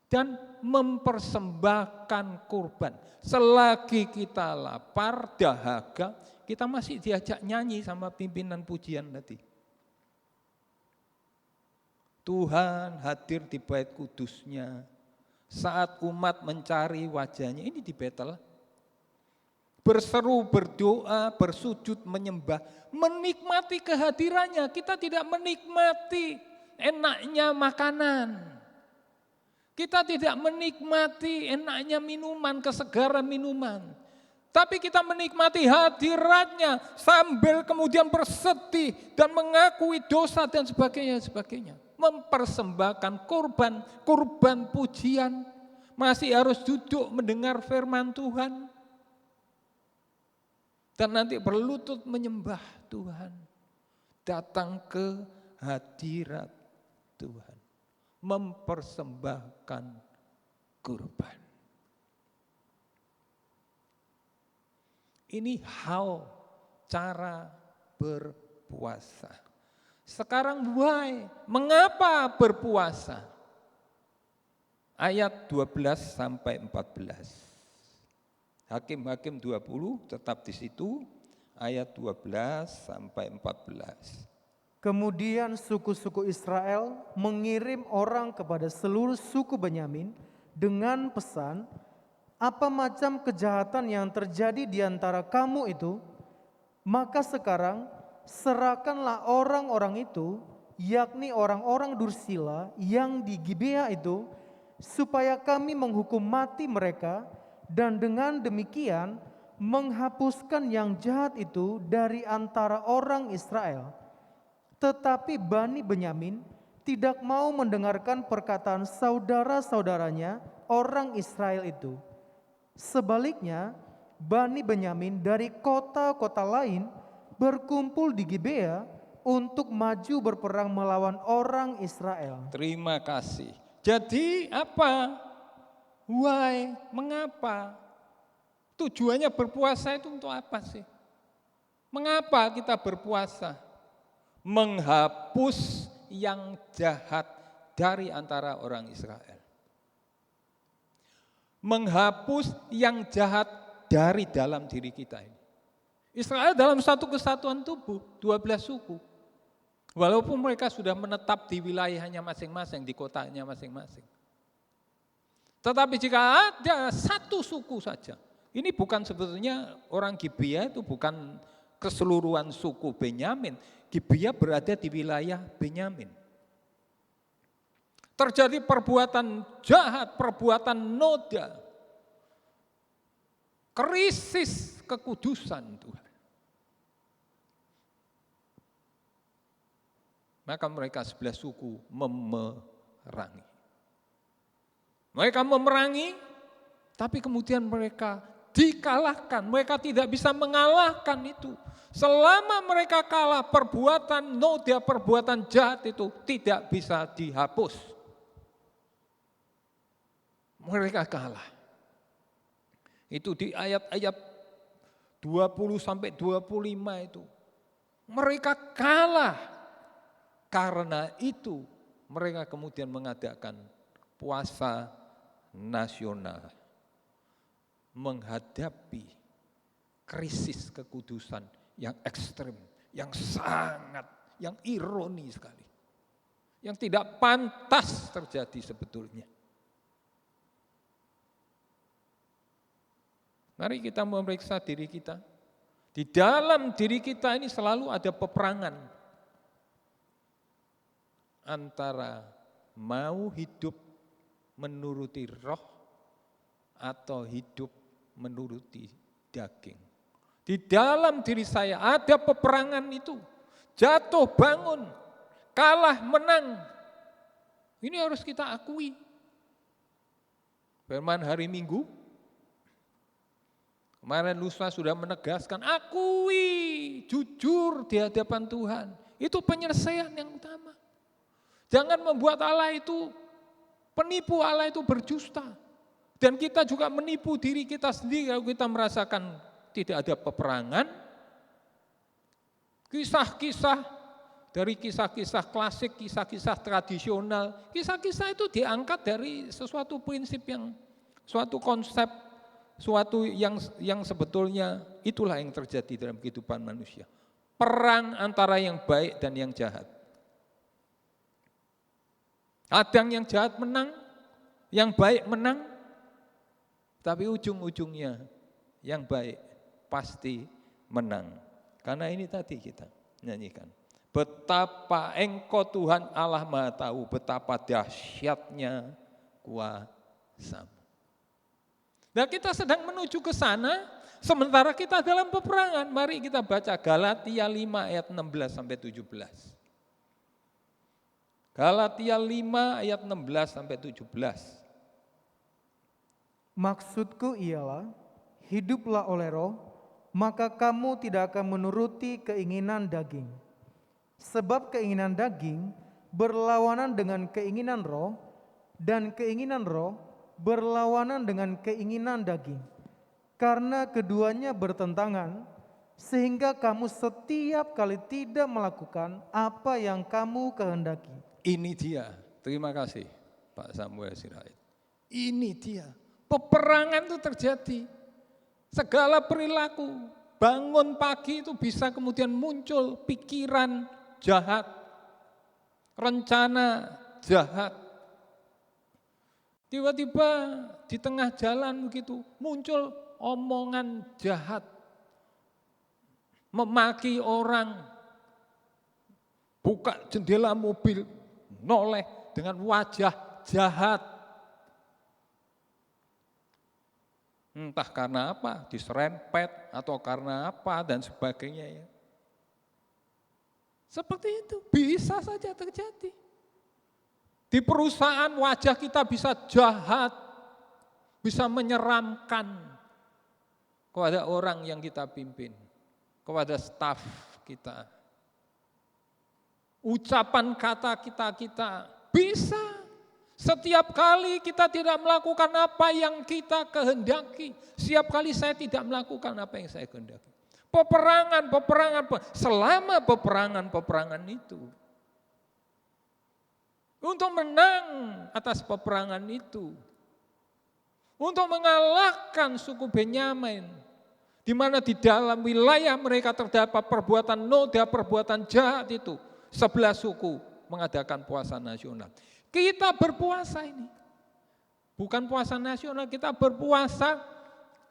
Dan mempersembahkan kurban. Selagi kita lapar, dahaga, kita masih diajak nyanyi sama pimpinan pujian tadi. Tuhan hadir di bait kudusnya saat umat mencari wajahnya. Ini di Betel. Berseru, berdoa, bersujud, menyembah, menikmati kehadirannya. Kita tidak menikmati enaknya makanan. Kita tidak menikmati enaknya minuman, kesegaran minuman. Tapi kita menikmati hadiratnya sambil kemudian bersedih dan mengakui dosa dan sebagainya. Mempersembahkan kurban pujian, masih harus duduk mendengar firman Tuhan. Dan nanti berlutut menyembah Tuhan. Datang ke hadirat Tuhan. Mempersembahkan kurban. Ini cara berpuasa. Sekarang why? Mengapa berpuasa? Ayat 12 sampai 14. Hakim-Hakim 20 tetap di situ, ayat 12 sampai 14. Kemudian suku-suku Israel mengirim orang kepada seluruh suku Benyamin dengan pesan, apa macam kejahatan yang terjadi di antara kamu itu, maka sekarang serahkanlah orang-orang itu, yakni orang-orang Dursila yang di Gibea itu, supaya kami menghukum mati mereka, dan dengan demikian menghapuskan yang jahat itu dari antara orang Israel. Tetapi Bani Benyamin tidak mau mendengarkan perkataan saudara-saudaranya orang Israel itu. Sebaliknya, Bani Benyamin dari kota-kota lain berkumpul di Gibea untuk maju berperang melawan orang Israel. Terima kasih. Jadi apa? Why? Mengapa? Tujuannya berpuasa itu untuk apa sih? Mengapa kita berpuasa? Menghapus yang jahat dari antara orang Israel. Menghapus yang jahat dari dalam diri kita ini. Israel dalam satu kesatuan tubuh, 12 suku. Walaupun mereka sudah menetap di wilayahnya masing-masing, di kotanya masing-masing. Tetapi jika ada satu suku saja, ini bukan sebetulnya orang Gibea itu bukan keseluruhan suku Benyamin. Gibea berada di wilayah Benyamin. Terjadi perbuatan jahat, perbuatan noda, krisis kekudusan Tuhan. Maka mereka 11 suku memerangi. Mereka memerangi, tapi kemudian mereka dikalahkan. Mereka tidak bisa mengalahkan itu. Selama mereka kalah, perbuatan noda, perbuatan jahat itu tidak bisa dihapus. Mereka kalah. Itu di ayat-ayat 20 sampai 25 itu. Mereka kalah. Karena itu mereka kemudian mengadakan puasa nasional. Menghadapi krisis kekudusan yang ekstrem, yang sangat, yang ironi sekali. Yang tidak pantas terjadi sebetulnya. Mari kita memeriksa diri kita. Di dalam diri kita ini selalu ada peperangan antara mau hidup menuruti roh atau hidup menuruti daging. Di dalam diri saya ada peperangan itu. Jatuh bangun, kalah menang. Ini harus kita akui. Firman hari Minggu, kemarin lusa sudah menegaskan, akui, jujur di hadapan Tuhan. Itu penyelesaian yang utama. Jangan membuat Allah itu penipu, Allah itu berdusta. Dan kita juga menipu diri kita sendiri kalau kita merasakan tidak ada peperangan. Kisah-kisah dari kisah-kisah klasik, kisah-kisah tradisional, kisah-kisah itu diangkat dari sesuatu prinsip yang, suatu konsep, suatu yang sebetulnya itulah yang terjadi dalam kehidupan manusia. Perang antara yang baik dan yang jahat. Kadang yang jahat menang, yang baik menang, tapi ujung-ujungnya yang baik pasti menang. Karena ini tadi kita nyanyikan. Betapa Engkau Tuhan Allah Maha Tahu, betapa dahsyatnya kuasa-Mu. Nah, kita sedang menuju ke sana, sementara kita dalam peperangan. Mari kita baca Galatia 5 ayat 16 sampai 17. Galatia 5 ayat 16 sampai 17. Maksudku ialah, hiduplah oleh roh, maka kamu tidak akan menuruti keinginan daging. Sebab keinginan daging berlawanan dengan keinginan roh, dan keinginan roh berlawanan dengan keinginan daging. Karena keduanya bertentangan, sehingga kamu setiap kali tidak melakukan apa yang kamu kehendaki. Ini dia, terima kasih Pak Samuel Sirait. Ini dia, peperangan itu terjadi. Segala perilaku, bangun pagi itu bisa kemudian muncul pikiran jahat, rencana jahat. Tiba-tiba di tengah jalan begitu muncul omongan jahat, memaki orang, buka jendela mobil, noleh dengan wajah jahat. Entah karena apa, diserempet atau karena apa dan sebagainya ya. Seperti itu, bisa saja terjadi. Di perusahaan wajah kita bisa jahat, bisa menyeramkan. kepada orang yang kita pimpin, kepada staf kita. Ucapan kata kita bisa. Setiap kali kita tidak melakukan apa yang kita kehendaki. Setiap kali saya tidak melakukan apa yang saya kehendaki. Peperangan, selama peperangan itu. Untuk menang atas peperangan itu. Untuk mengalahkan suku Benyamin. Di mana di dalam wilayah mereka terdapat perbuatan noda, perbuatan jahat itu. 11 suku mengadakan puasa nasional. Kita berpuasa ini. Bukan puasa nasional, kita berpuasa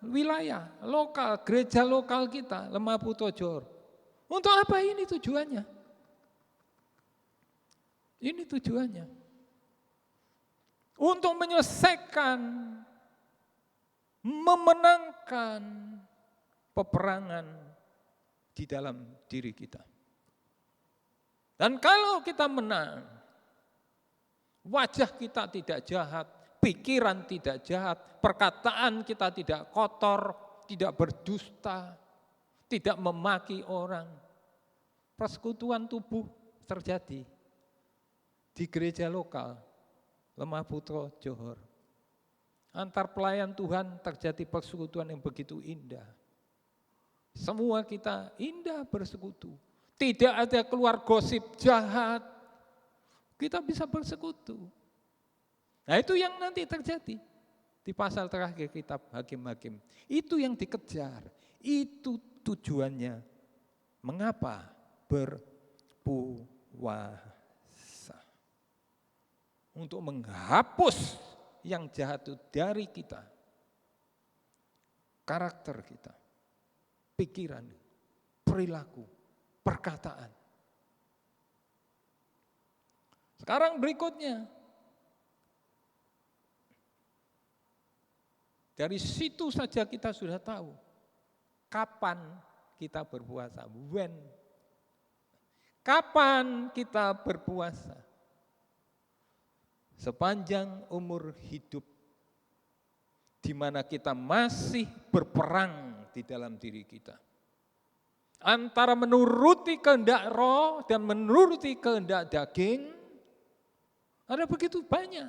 wilayah, lokal, gereja lokal kita, Lemah Puto Johor. Untuk apa ini tujuannya? Ini tujuannya. Untuk menyelesaikan, memenangkan peperangan di dalam diri kita. Dan kalau kita menang, wajah kita tidak jahat, pikiran tidak jahat, perkataan kita tidak kotor, tidak berdusta, tidak memaki orang. Persekutuan tubuh terjadi di gereja lokal, Lemah Puto Johor. Antar pelayan Tuhan terjadi persekutuan yang begitu indah. Semua kita indah bersekutu. Tidak ada keluar gosip jahat. Kita bisa bersekutu. Nah itu yang nanti terjadi di pasal terakhir kitab Hakim-Hakim. Itu yang dikejar. Itu tujuannya. Mengapa berpuasa? Untuk menghapus yang jahat itu dari kita. Karakter kita. Pikiran, perilaku, perkataan. Sekarang berikutnya. Dari situ saja kita sudah tahu kapan kita berpuasa. When. Kapan kita berpuasa? Sepanjang umur hidup di mana kita masih berperang di dalam diri kita. Antara menuruti kehendak roh dan menuruti kehendak daging, ada begitu banyak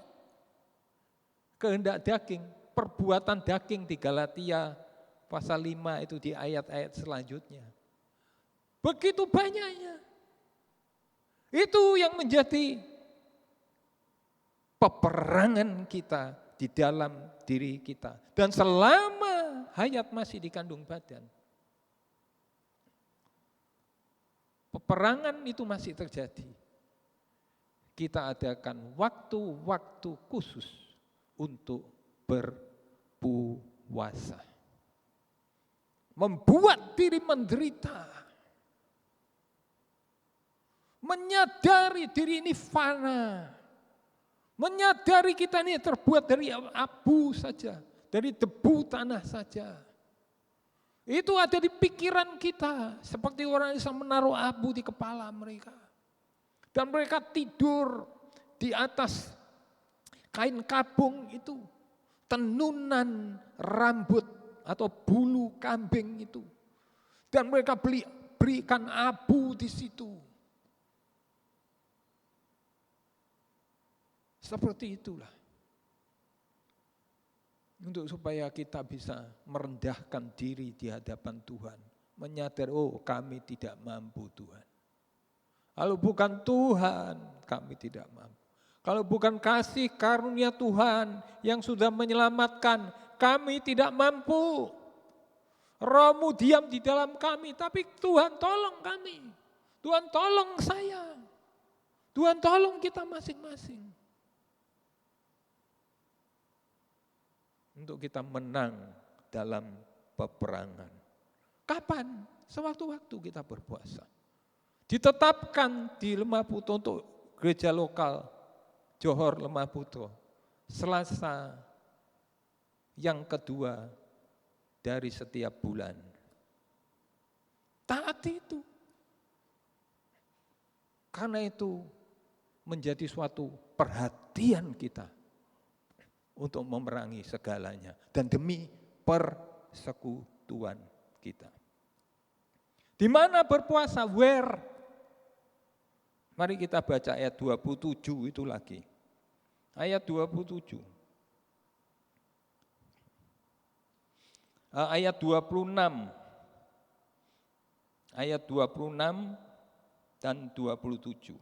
kehendak daging, perbuatan daging di Galatia pasal 5 itu di ayat-ayat selanjutnya. Begitu banyaknya. Itu yang menjadi peperangan kita di dalam diri kita. Dan selama hayat masih di kandung badan, peperangan itu masih terjadi. Kita adakan waktu-waktu khusus untuk berpuasa. Membuat diri menderita. Menyadari diri ini fana. Menyadari kita ini terbuat dari abu saja, dari debu tanah saja. Itu ada di pikiran kita, seperti orang yang menaruh abu di kepala mereka. Dan mereka tidur di atas kain kabung itu, tenunan rambut atau bulu kambing itu. Dan mereka berikan abu di situ. Seperti itulah. Untuk supaya kita bisa merendahkan diri di hadapan Tuhan. Menyadari, oh kami tidak mampu Tuhan. Kalau bukan Tuhan, kami tidak mampu. Kalau bukan kasih karunia Tuhan yang sudah menyelamatkan, kami tidak mampu. Rohmu diam di dalam kami, tapi Tuhan tolong kami. Tuhan tolong saya. Tuhan tolong kita masing-masing. Untuk kita menang dalam peperangan. Kapan? Sewaktu-waktu kita berpuasa. Ditetapkan di Lemah Puto untuk gereja lokal Johor Lemah Puto. Selasa yang kedua dari setiap bulan. Taat itu. Karena itu menjadi suatu perhatian kita. Untuk memerangi segalanya. Dan demi persekutuan. Tuhan kita. Di mana berpuasa? Where? Mari kita baca ayat 27 itu lagi. Ayat 27. Ayat 26. Ayat 26 dan 27.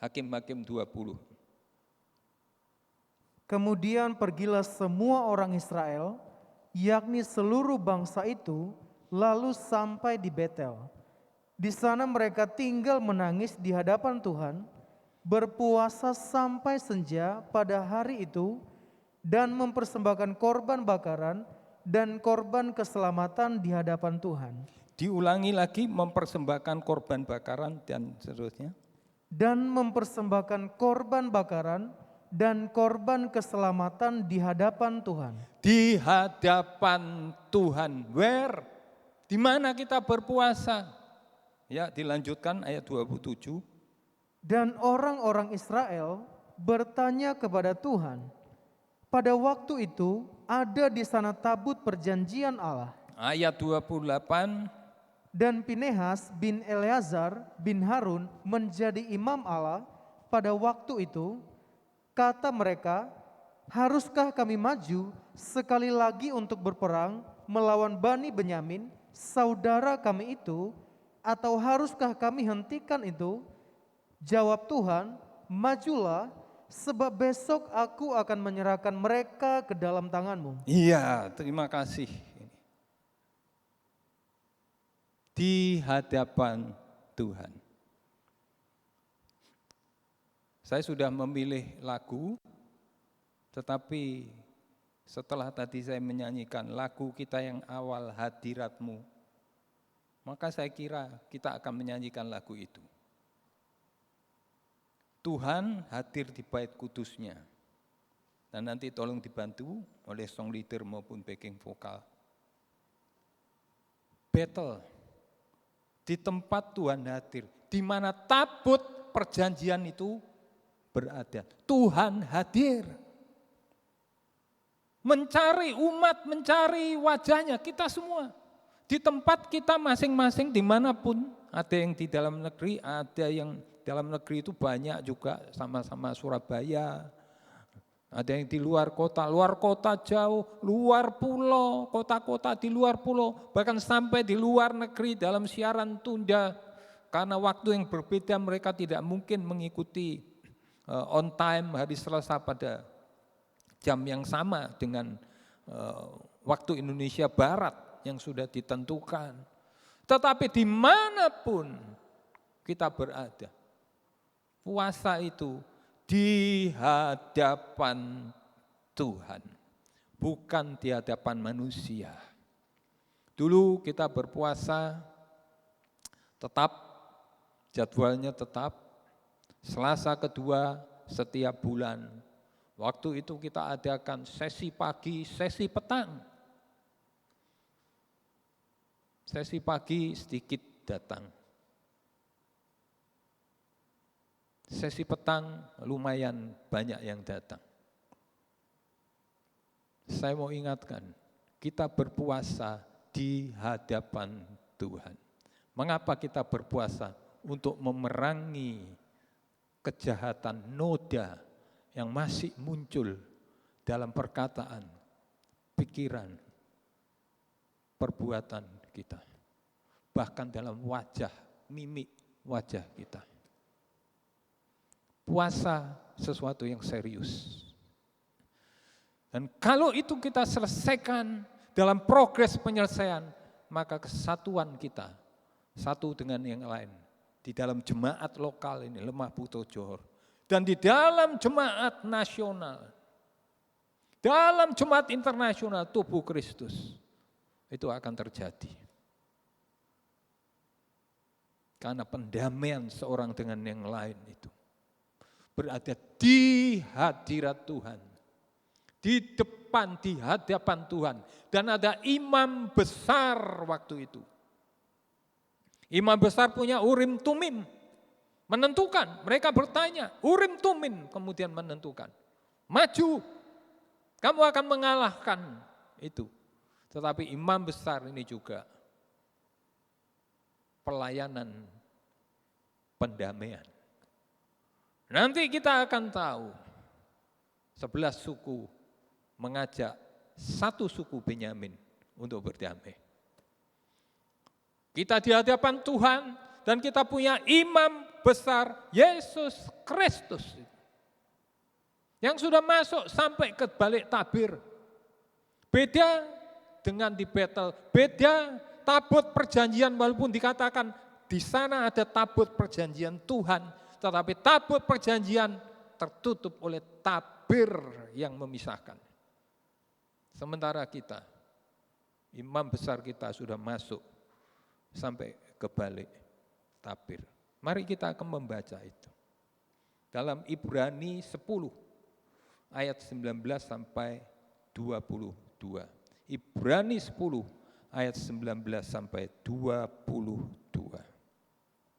Hakim-Hakim 20. Kemudian pergilah semua orang Israel, yakni seluruh bangsa itu, lalu sampai di Betel. Di sana mereka tinggal menangis di hadapan Tuhan, berpuasa sampai senja pada hari itu, dan mempersembahkan korban bakaran dan korban keselamatan di hadapan Tuhan. Diulangi lagi, mempersembahkan korban bakaran dan seterusnya. Dan mempersembahkan korban bakaran dan korban keselamatan di hadapan Tuhan. Di hadapan Tuhan. Where? Di mana kita berpuasa? Ya, dilanjutkan ayat 27. Dan orang-orang Israel bertanya kepada Tuhan. Pada waktu itu ada di sana tabut perjanjian Allah. Ayat 28. Dan Pinehas bin Eleazar bin Harun menjadi imam Allah pada waktu itu. Kata mereka, haruskah kami maju sekali lagi untuk berperang melawan Bani Benyamin, saudara kami itu, atau haruskah kami hentikan itu? Jawab Tuhan, majulah, sebab besok aku akan menyerahkan mereka ke dalam tanganmu. Iya, terima kasih. Di hadapan Tuhan. Saya sudah memilih lagu, tetapi setelah tadi saya menyanyikan lagu kita yang awal, Hadirat-Mu, maka saya kira kita akan menyanyikan lagu itu. Tuhan hadir di bait kudusnya. Dan nanti tolong dibantu oleh song leader maupun backing vokal. Battle. Di tempat Tuhan hadir, di mana tabut perjanjian itu berada. Tuhan hadir. Mencari umat, mencari wajahnya, kita semua. Di tempat kita masing-masing dimanapun, ada yang di dalam negeri, ada yang dalam negeri itu banyak juga sama-sama Surabaya. Ada yang di luar kota jauh, luar pulau, kota-kota di luar pulau, bahkan sampai di luar negeri dalam siaran tunda. Karena waktu yang berbeda mereka tidak mungkin mengikuti on time hari Selasa pada jam yang sama dengan waktu Indonesia Barat yang sudah ditentukan. Tetapi dimanapun kita berada, puasa itu di hadapan Tuhan, bukan di hadapan manusia. Dulu kita berpuasa tetap, jadwalnya tetap, Selasa kedua setiap bulan. Waktu itu kita adakan sesi pagi, sesi petang. Sesi pagi sedikit datang. Sesi petang lumayan banyak yang datang. Saya mau ingatkan, kita berpuasa di hadapan Tuhan. Mengapa kita berpuasa? Untuk memerangi kejahatan noda yang masih muncul dalam perkataan, pikiran, perbuatan kita. Bahkan dalam wajah, mimik wajah kita. Puasa sesuatu yang serius. Dan kalau itu kita selesaikan dalam progres penyelesaian, maka kesatuan kita satu dengan yang lain. Di dalam jemaat lokal ini, Lemah Buto Johor. Dan di dalam jemaat nasional, dalam jemaat internasional tubuh Kristus, itu akan terjadi. Karena pendamaian seorang dengan yang lain itu berada di hadirat Tuhan, di depan, di hadapan Tuhan. Dan ada imam besar waktu itu. Imam besar punya Urim Tumim, menentukan. Mereka bertanya, Urim Tumim, kemudian menentukan. Maju, kamu akan mengalahkan itu. Tetapi imam besar ini juga pelayanan pendamaian. Nanti kita akan tahu 11 suku mengajak satu suku Benyamin untuk berdamai. Kita di hadapan Tuhan dan kita punya imam besar Yesus Kristus yang sudah masuk sampai ke balik tabir. Beda dengan di Betel, beda tabut perjanjian walaupun dikatakan di sana ada tabut perjanjian Tuhan, tetapi tabut perjanjian tertutup oleh tabir yang memisahkan. Sementara kita, imam besar kita sudah masuk sampai ke balik tabir. Mari kita akan membaca itu. Dalam Ibrani 10 ayat 19 sampai 22. Ibrani 10 ayat 19 sampai 22.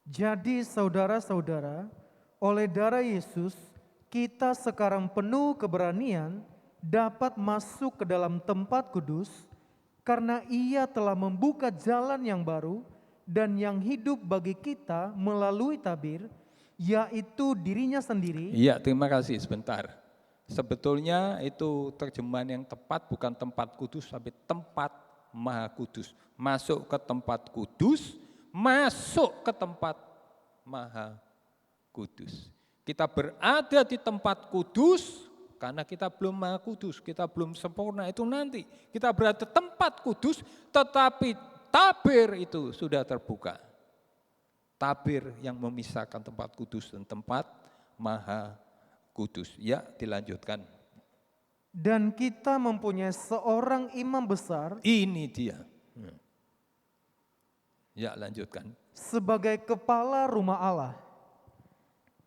Jadi saudara-saudara, oleh darah Yesus, kita sekarang penuh keberanian dapat masuk ke dalam tempat kudus, karena Ia telah membuka jalan yang baru dan yang hidup bagi kita melalui tabir, yaitu dirinya sendiri. Iya, terima kasih sebentar. Sebetulnya itu terjemahan yang tepat, bukan tempat kudus, tapi tempat maha kudus. Masuk ke tempat kudus, masuk ke tempat maha kudus. Kita berada di tempat kudus karena kita belum maha kudus, kita belum sempurna, itu nanti. Kita berada di tempat kudus, tetapi tabir itu sudah terbuka. Tabir yang memisahkan tempat kudus dan tempat maha kudus. Ya, dilanjutkan. Dan kita mempunyai seorang imam besar. Ini dia. Ya, lanjutkan. Sebagai kepala rumah Allah.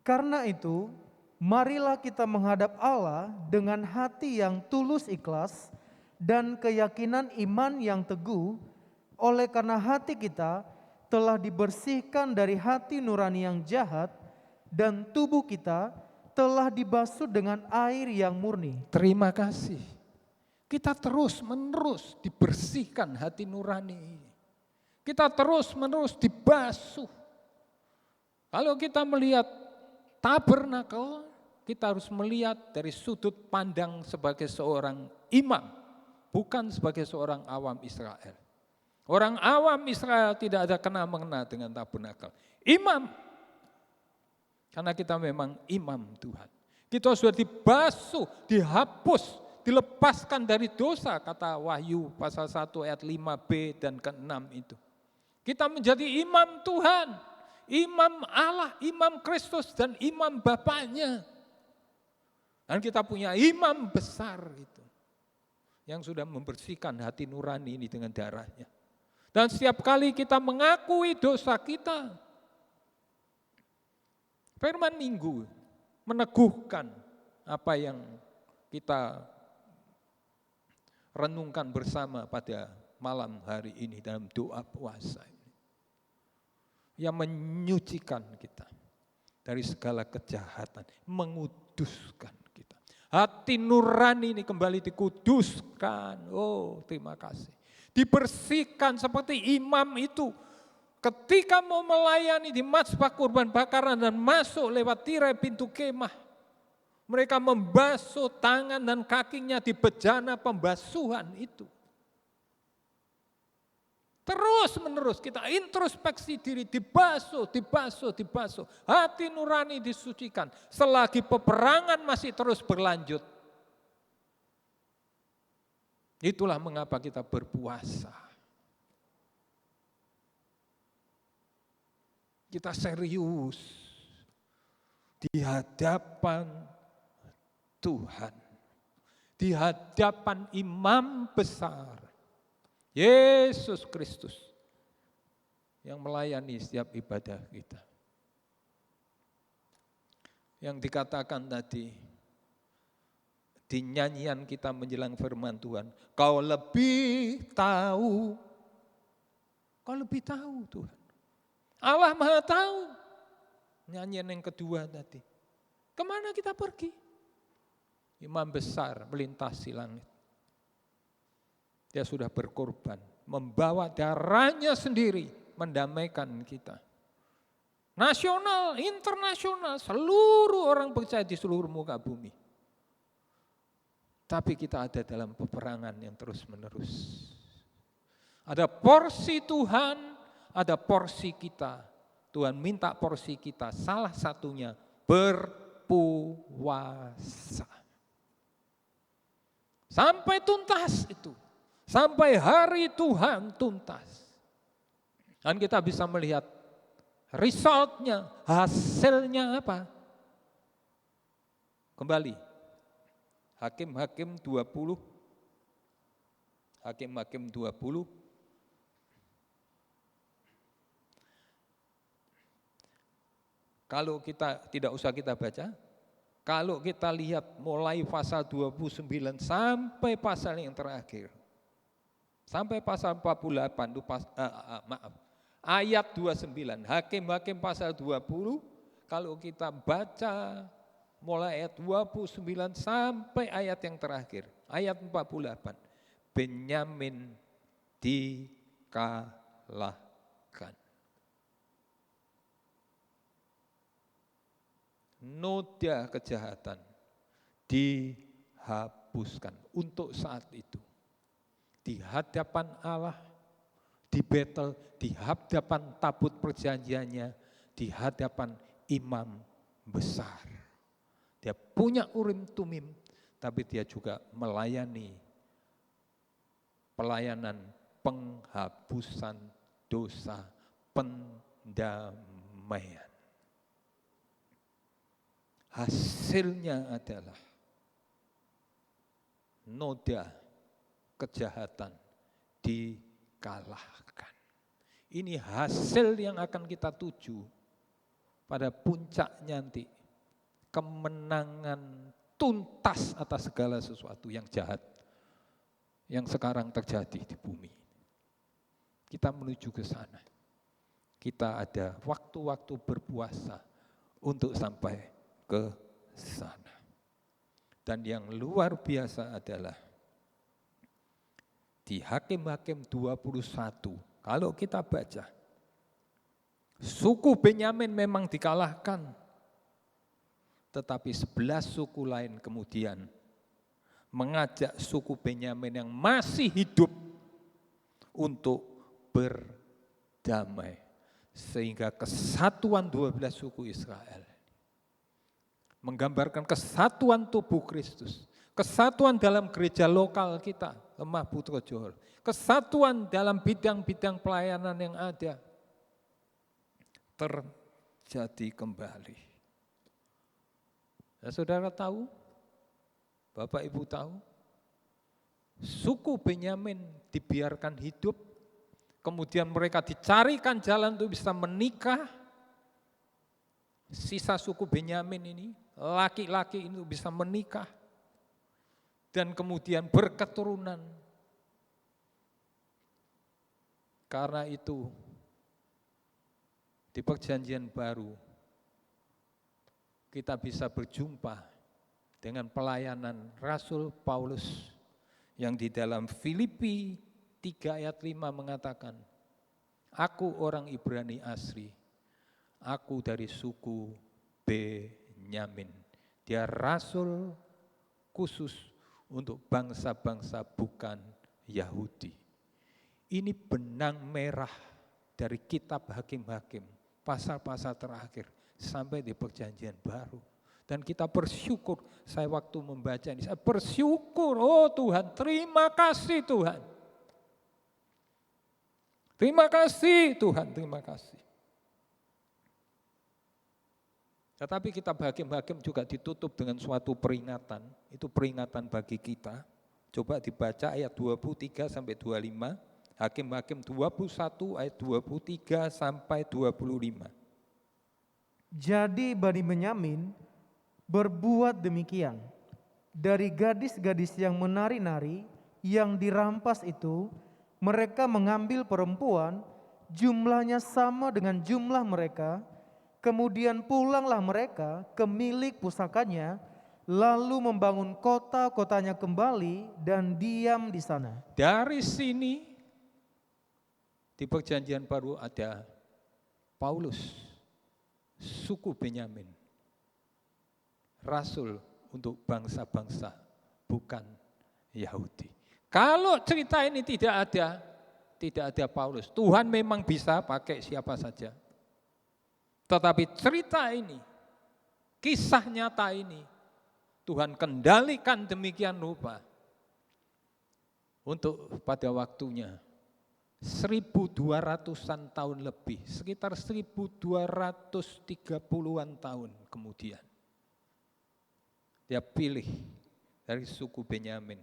Karena itu, marilah kita menghadap Allah dengan hati yang tulus ikhlas dan keyakinan iman yang teguh, oleh karena hati kita telah dibersihkan dari hati nurani yang jahat dan tubuh kita telah dibasuh dengan air yang murni. Terima kasih. Kita terus menerus dibersihkan hati nurani ini. Kita terus menerus dibasuh. Kalau kita melihat tabernakel, kita harus melihat dari sudut pandang sebagai seorang imam, bukan sebagai seorang awam Israel. Orang awam Israel tidak ada kena-mengena dengan tabernakel. Imam, karena kita memang imam Tuhan. Kita sudah dibasuh, dihapus, dilepaskan dari dosa, kata Wahyu pasal 1 ayat 5b dan ke-6 itu. Kita menjadi imam Tuhan, imam Allah, imam Kristus dan imam Bapaknya. Dan kita punya imam besar itu, yang sudah membersihkan hati nurani ini dengan darahnya. Dan setiap kali kita mengakui dosa kita, firman Minggu meneguhkan apa yang kita renungkan bersama pada malam hari ini dalam doa puasa ini. Yang menyucikan kita dari segala kejahatan, menguduskan kita. Hati nurani ini kembali dikuduskan. Oh, terima kasih. Dibersihkan seperti imam itu ketika mau melayani di mazbah kurban bakaran dan masuk lewat tirai pintu kemah. Mereka membasuh tangan dan kakinya di bejana pembasuhan itu. Terus menerus kita introspeksi diri, dibasuh. Hati nurani disucikan. Selagi peperangan masih terus berlanjut. Itulah mengapa kita berpuasa. Kita serius di hadapan Tuhan. Di hadapan imam besar. Yesus Kristus yang melayani setiap ibadah kita. Yang dikatakan tadi di nyanyian kita menjelang firman Tuhan, kau lebih tahu Tuhan. Allah Maha tahu. Nyanyian yang kedua tadi. Kemana kita pergi? Imam besar melintasi langit. Dia sudah berkorban, membawa darahnya sendiri, mendamaikan kita. Nasional, internasional, seluruh orang percaya di seluruh muka bumi. Tapi kita ada dalam peperangan yang terus-menerus. Ada porsi Tuhan, ada porsi kita. Tuhan minta porsi kita, salah satunya berpuasa. Sampai tuntas itu. Sampai hari Tuhan tuntas. Dan kita bisa melihat resultnya, hasilnya apa? Kembali. Hakim-hakim 20. Hakim-hakim 20. Kalau kita tidak usah kita baca, kalau kita lihat mulai pasal 29 sampai pasal yang terakhir, sampai pasal 48, ayat 29, Hakim-hakim pasal 20, kalau kita baca mulai ayat 29 sampai ayat yang terakhir, ayat 48, Benyamin dikalahkan. Noda kejahatan dihapuskan untuk saat itu. Di hadapan Allah, di battle, di hadapan tabut perjanjiannya, di hadapan imam besar. Dia punya Urim Tumim, tapi dia juga melayani pelayanan penghapusan dosa, pendamaian. Hasilnya adalah noda kejahatan dikalahkan. Ini hasil yang akan kita tuju pada puncaknya nanti. Kemenangan tuntas atas segala sesuatu yang jahat yang sekarang terjadi di bumi. Kita menuju ke sana. Kita ada waktu-waktu berpuasa untuk sampai ke sana. Dan yang luar biasa adalah di Hakim-hakim 21, kalau kita baca, suku Benyamin memang dikalahkan, tetapi 11 suku lain kemudian mengajak suku Benyamin yang masih hidup untuk berdamai. Sehingga kesatuan 12 suku Israel menggambarkan kesatuan tubuh Kristus, kesatuan dalam gereja lokal kita, Lemah Putra Johor, kesatuan dalam bidang-bidang pelayanan yang ada, terjadi kembali. Nah, saudara tahu, Bapak Ibu tahu, suku Benyamin dibiarkan hidup, kemudian mereka dicarikan jalan untuk bisa menikah. Sisa suku Benyamin ini, laki-laki ini bisa menikah dan kemudian berketurunan. Karena itu di perjanjian baru kita bisa berjumpa dengan pelayanan Rasul Paulus yang di dalam Filipi 3 ayat 5 mengatakan, aku orang Ibrani asli, aku dari suku Benyamin. Dia rasul khusus untuk bangsa-bangsa bukan Yahudi. Ini benang merah dari kitab Hakim-hakim, pasal-pasal terakhir sampai di perjanjian baru. Dan kita bersyukur, saya waktu membaca ini, saya bersyukur, oh Tuhan, terima kasih Tuhan. Terima kasih Tuhan, terima kasih. Tetapi kitab Hakim-hakim juga ditutup dengan suatu peringatan, itu peringatan bagi kita. Coba dibaca ayat 23 sampai 25, Hakim-hakim 21 ayat 23 sampai 25. Jadi Bani Benyamin berbuat demikian. Dari gadis-gadis yang menari-nari yang dirampas itu, mereka mengambil perempuan, jumlahnya sama dengan jumlah mereka. Kemudian pulanglah mereka ke milik pusakanya, lalu membangun kota-kotanya kembali dan diam di sana. Dari sini di Perjanjian Baru ada Paulus, suku Benyamin, rasul untuk bangsa-bangsa bukan Yahudi. Kalau cerita ini tidak ada Paulus, Tuhan memang bisa pakai siapa saja. Tetapi cerita ini, kisah nyata ini, Tuhan kendalikan demikian rupa untuk pada waktunya 1200-an tahun lebih, sekitar 1230-an tahun kemudian. Dia pilih dari suku Benyamin,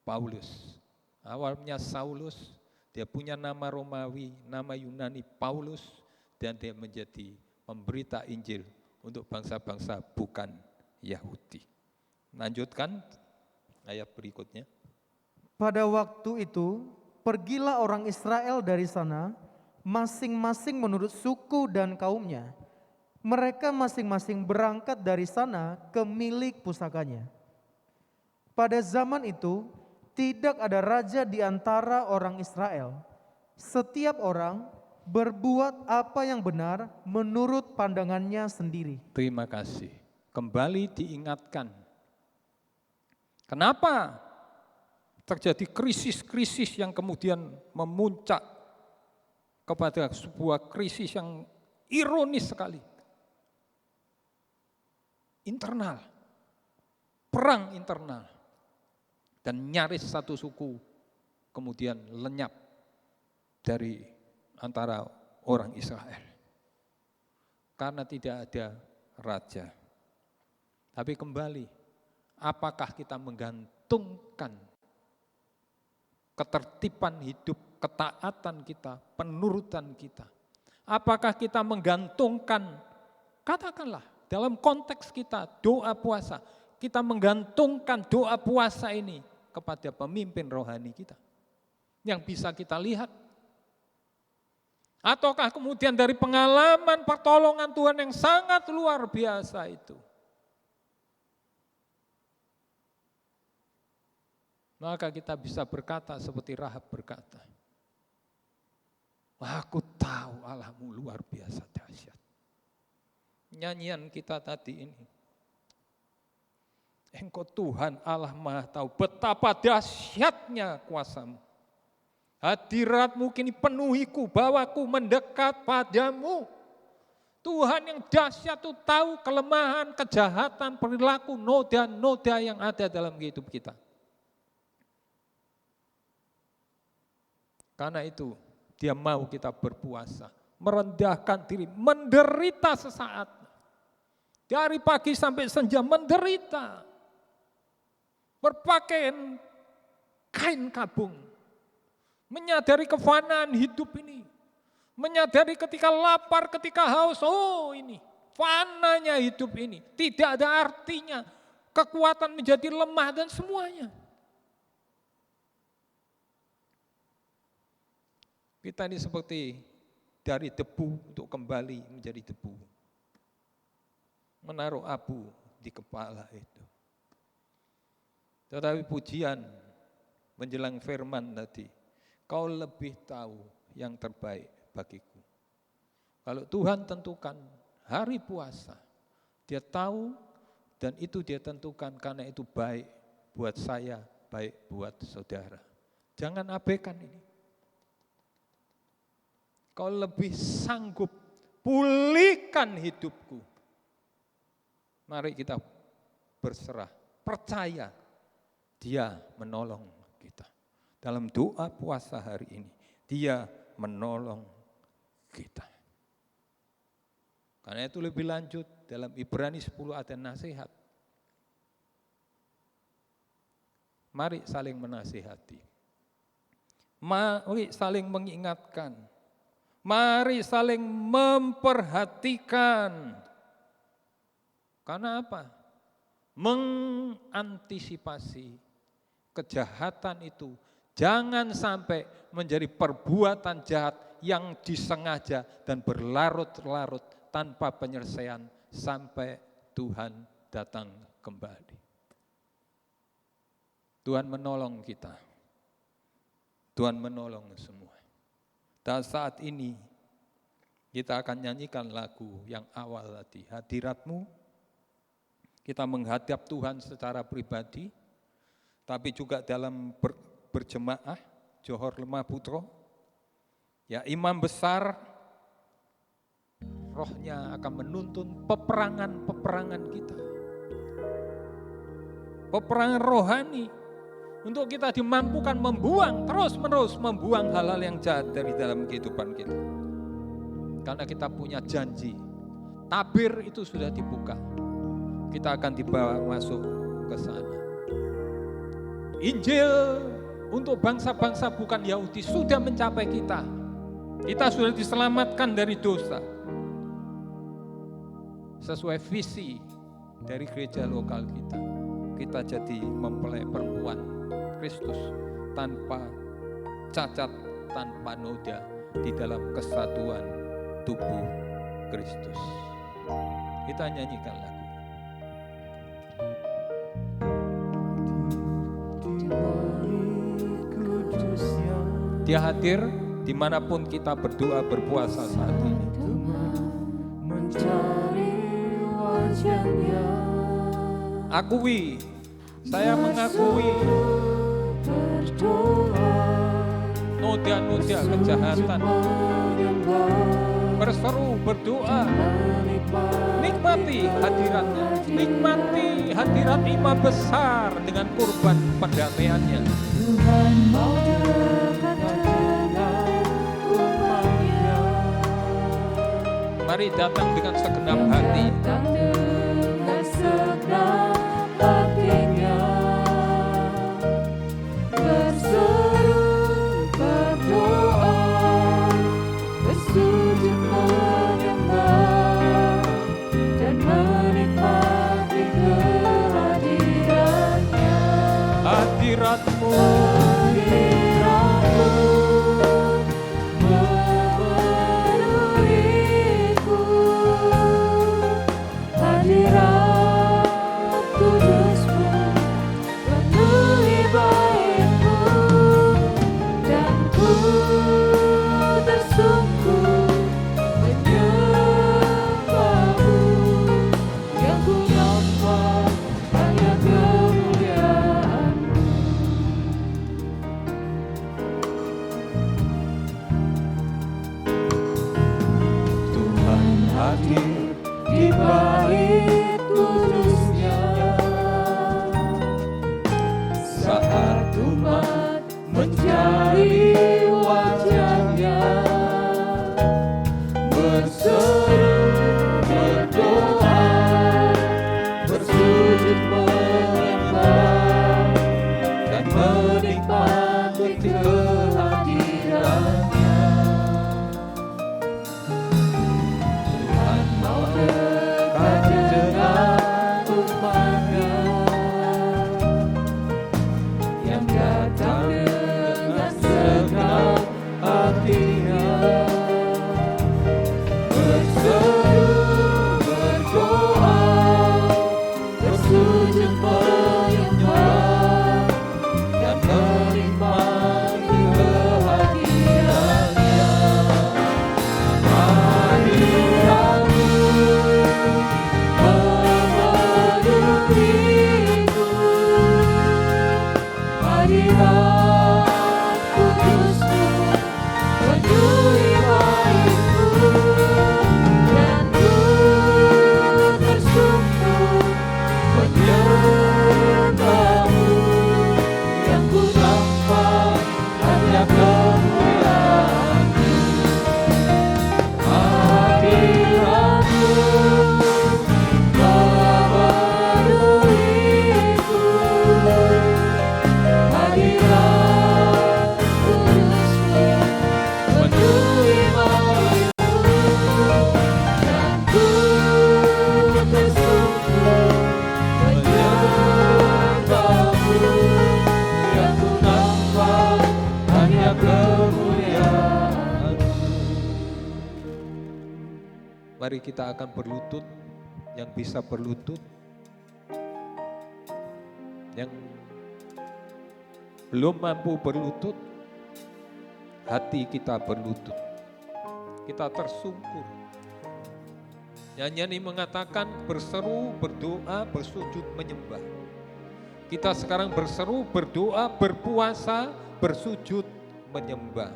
Paulus. Awalnya Saulus, dia punya nama Romawi, nama Yunani Paulus, dan dia menjadi pemberita Injil untuk bangsa-bangsa bukan Yahudi. Lanjutkan ayat berikutnya. Pada waktu itu, pergilah orang Israel dari sana, masing-masing menurut suku dan kaumnya. Mereka masing-masing berangkat dari sana ke milik pusakanya. Pada zaman itu, tidak ada raja di antara orang Israel. Setiap orang berbuat apa yang benar menurut pandangannya sendiri. Terima kasih. Kembali diingatkan. Kenapa terjadi krisis-krisis yang kemudian memuncak kepada sebuah krisis yang ironis sekali. Internal, perang internal, dan nyaris satu suku kemudian lenyap dari antara orang Israel. Karena tidak ada raja. Tapi kembali, apakah kita menggantungkan ketertiban hidup, ketaatan kita, penurutan kita? Apakah kita menggantungkan, katakanlah dalam konteks kita doa puasa, kita menggantungkan doa puasa ini kepada pemimpin rohani kita yang bisa kita lihat? Ataukah kemudian dari pengalaman pertolongan Tuhan yang sangat luar biasa itu, maka kita bisa berkata seperti Rahab berkata, aku tahu Allahmu luar biasa dahsyat. Nyanyian kita tadi ini, Engkau Tuhan Allah Maha Tahu betapa dahsyatnya kuasamu. Hadiratmu kini penuhiku, bawaku mendekat padamu. Tuhan yang dahsyat itu tahu kelemahan, kejahatan, perilaku, noda-noda yang ada dalam hidup kita. Karena itu dia mau kita berpuasa, merendahkan diri, menderita sesaat. Dari pagi sampai senja menderita. Berpakaian kain kabung. Menyadari kefanaan hidup ini. Menyadari ketika lapar, ketika haus, oh ini fananya hidup ini. Tidak ada artinya. Kekuatan menjadi lemah dan semuanya. Kita ini seperti dari debu untuk kembali menjadi debu. Menaruh abu di kepala itu. Tetapi pujian menjelang firman tadi, kau lebih tahu yang terbaik bagiku. Kalau Tuhan tentukan hari puasa, dia tahu dan itu dia tentukan karena itu baik buat saya, baik buat saudara. Jangan abaikan ini. Kau lebih sanggup pulihkan hidupku. Mari kita berserah, percaya dia menolong kita. Dalam doa puasa hari ini, dia menolong kita. Karena itu lebih lanjut, dalam Ibrani 10 ada nasihat. Mari saling menasihati. Mari saling mengingatkan. Mari saling memperhatikan. Karena apa? Mengantisipasi kejahatan itu. Jangan sampai menjadi perbuatan jahat yang disengaja dan berlarut-larut tanpa penyelesaian sampai Tuhan datang kembali. Tuhan menolong kita. Tuhan menolong semua. Dan saat ini kita akan nyanyikan lagu yang awal tadi, Hadirat-Mu. Kita menghadap Tuhan secara pribadi, tapi juga dalam berjemaah, Johor Lemah Putro. Ya, imam besar, rohnya akan menuntun peperangan-peperangan kita. Peperangan rohani, untuk kita dimampukan membuang, terus-menerus membuang hal-hal yang jahat dari dalam kehidupan kita. Karena kita punya janji, tabir itu sudah dibuka. Kita akan dibawa masuk ke sana. Injil untuk bangsa-bangsa bukan Yahudi sudah mencapai kita. Kita sudah diselamatkan dari dosa. Sesuai visi dari gereja lokal kita. Kita jadi mempelai perempuan Kristus tanpa cacat, tanpa noda di dalam kesatuan tubuh Kristus. Kita nyanyikan lagu. Dia hadir dimanapun kita berdoa berpuasa saat ini. Akui, saya mengakui noda-noda kejahatan. Berseru, berdoa, nikmati hadiratnya, nikmati hadirat imam besar dengan kurban pendamaiannya. Tuhan mau dekat dengan umatnya. Mari datang dengan segenap hati. Datang dengan segenap hatinya. Berseru, berdoa, bersujud menyembah dan menikmati kehadirannya. Hadirat-Mu memenuhiku, hadirat kudus-Mu penuhi baitku, dan ku tersungkur menyembah-Mu, yang ku nampak hanya kemuliaan-Mu. Tuhan hadir di bait kudusnya saat umat mencari wajahnya. Berseru, berdoa, bersujud menyembah dan menikmati kehadirannya. Tuhan mau dekat dengan umatnya yang datang dengan segenap hatinya. Berseru, berdoa, bersujud menyembah dan menikmati kehadirannya. Hadirat-Mu memenuhiku, hadirat kudus-Mu penuhi baitku, dan ku tersungkur menyembah-Mu, yang ku nampak hanya kemuliaan-Mu. Hadirat-Mu memenuhiku, hadirat kudus-Mu penuhi baitku, dan ku tersungkur menyembah-Mu, yang ku nampak hanya kemuliaan-Mu. Mari kita akan berlutut, yang bisa berlutut yang belum mampu berlutut, hati kita berlutut. Kita tersungkur. Nyanyian ini mengatakan berseru, berdoa, bersujud, menyembah. Kita sekarang berseru, berdoa, berpuasa, bersujud, menyembah.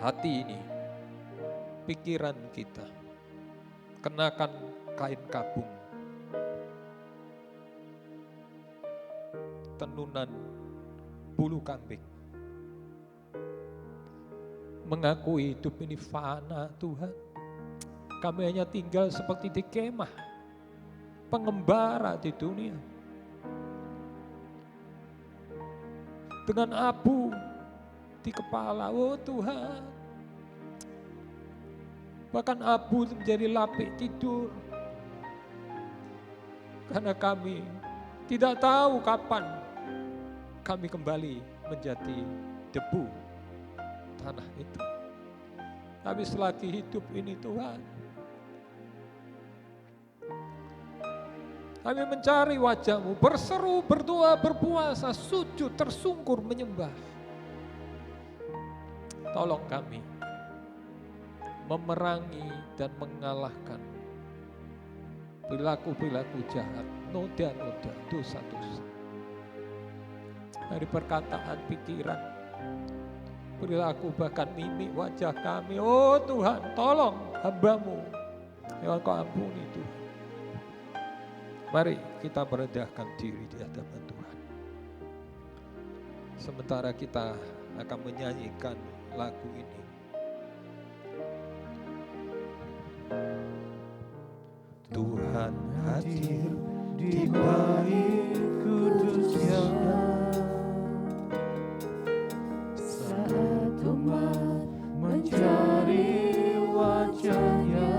Hati ini, pikiran kita, kenakan kain kabung, tenunan bulu kambing. Mengakui hidup ini fana Tuhan. Kami hanya tinggal seperti di kemah, pengembara di dunia. Dengan abu di kepala, oh Tuhan. Bahkan abu menjadi lapik tidur. Karena kami tidak tahu kapan kami kembali menjadi debu tanah itu. Tapi selagi hidup ini Tuhan, kami mencari wajah-Mu, berseru, berdoa, berpuasa, sujud, tersungkur, menyembah. Tolong kami memerangi dan mengalahkan perilaku-perilaku jahat, noda-noda, dosa-dosa. Dari perkataan, pikiran, perilaku, bahkan mimik wajah kami. Oh Tuhan, tolong hamba-Mu yang Kau ampuni Tuhan. Mari kita merendahkan diri di hadapan Tuhan. Sementara kita akan menyanyikan lagu ini. Tuhan hadir di bait kudus-Nya. Saat umat mencari wajah-Nya,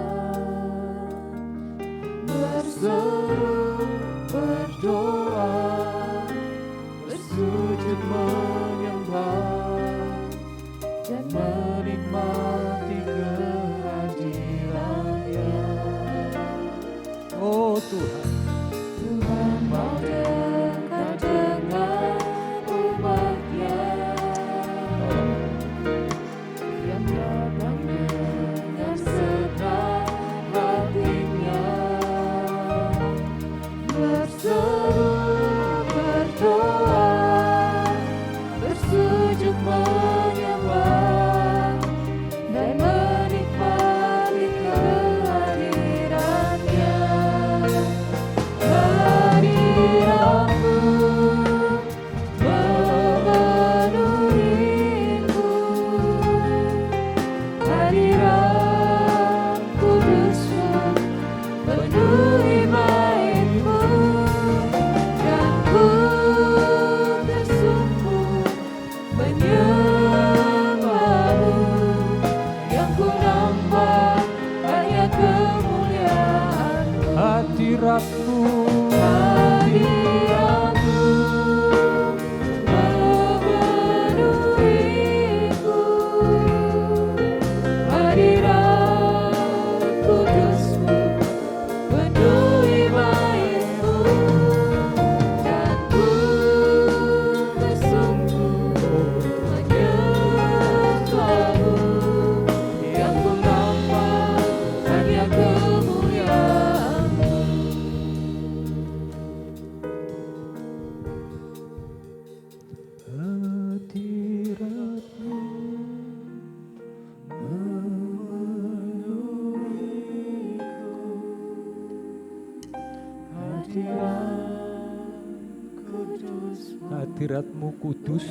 berseru, berdoa, bersujud menyembah, dan menikmati kehadiran-Nya. Oh Tuhan, Tuhan mau dekat dengan umat-Nya yang datang dengan senang hatinya, berseru, berdoa, bersujud menyembah, dan menikmati kehadiran-Nya. Kehadiran-Mu memenuhiku, hadirat kudus-Mu penuhi bait-Mu, dan ku tersungkur menyembah-Mu. Yang ku nampak hanya kemuliaan-Mu. hadirat-Mu, Hadirat-Mu memenuhiku, hadirat kudus-Mu penuhi bait-Mu, dan ku tersungkur menyembah-Mu. Yang ku nampak hanya kemuliaan-Mu. hadirat-Mu hadirat-Mu kudus,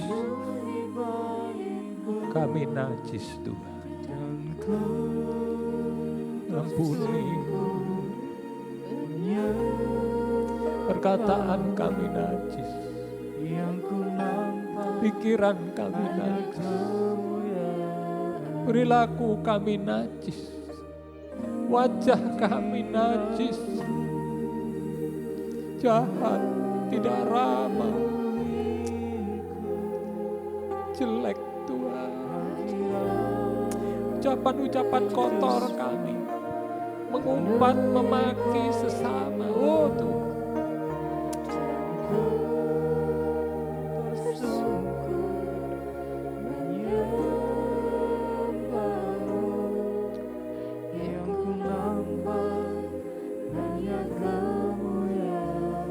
kami najis Tuhan. Ampuni perkataan kami najis, pikiran kami najis, perilaku kami najis, wajah kami najis, jahat, tidak ramah, jelek Tuhan. Ucapan-ucapan kotor kami, mengumpat, memaki sesama. Oh Tuhan, Yang ku nampak hanya kemuliaan.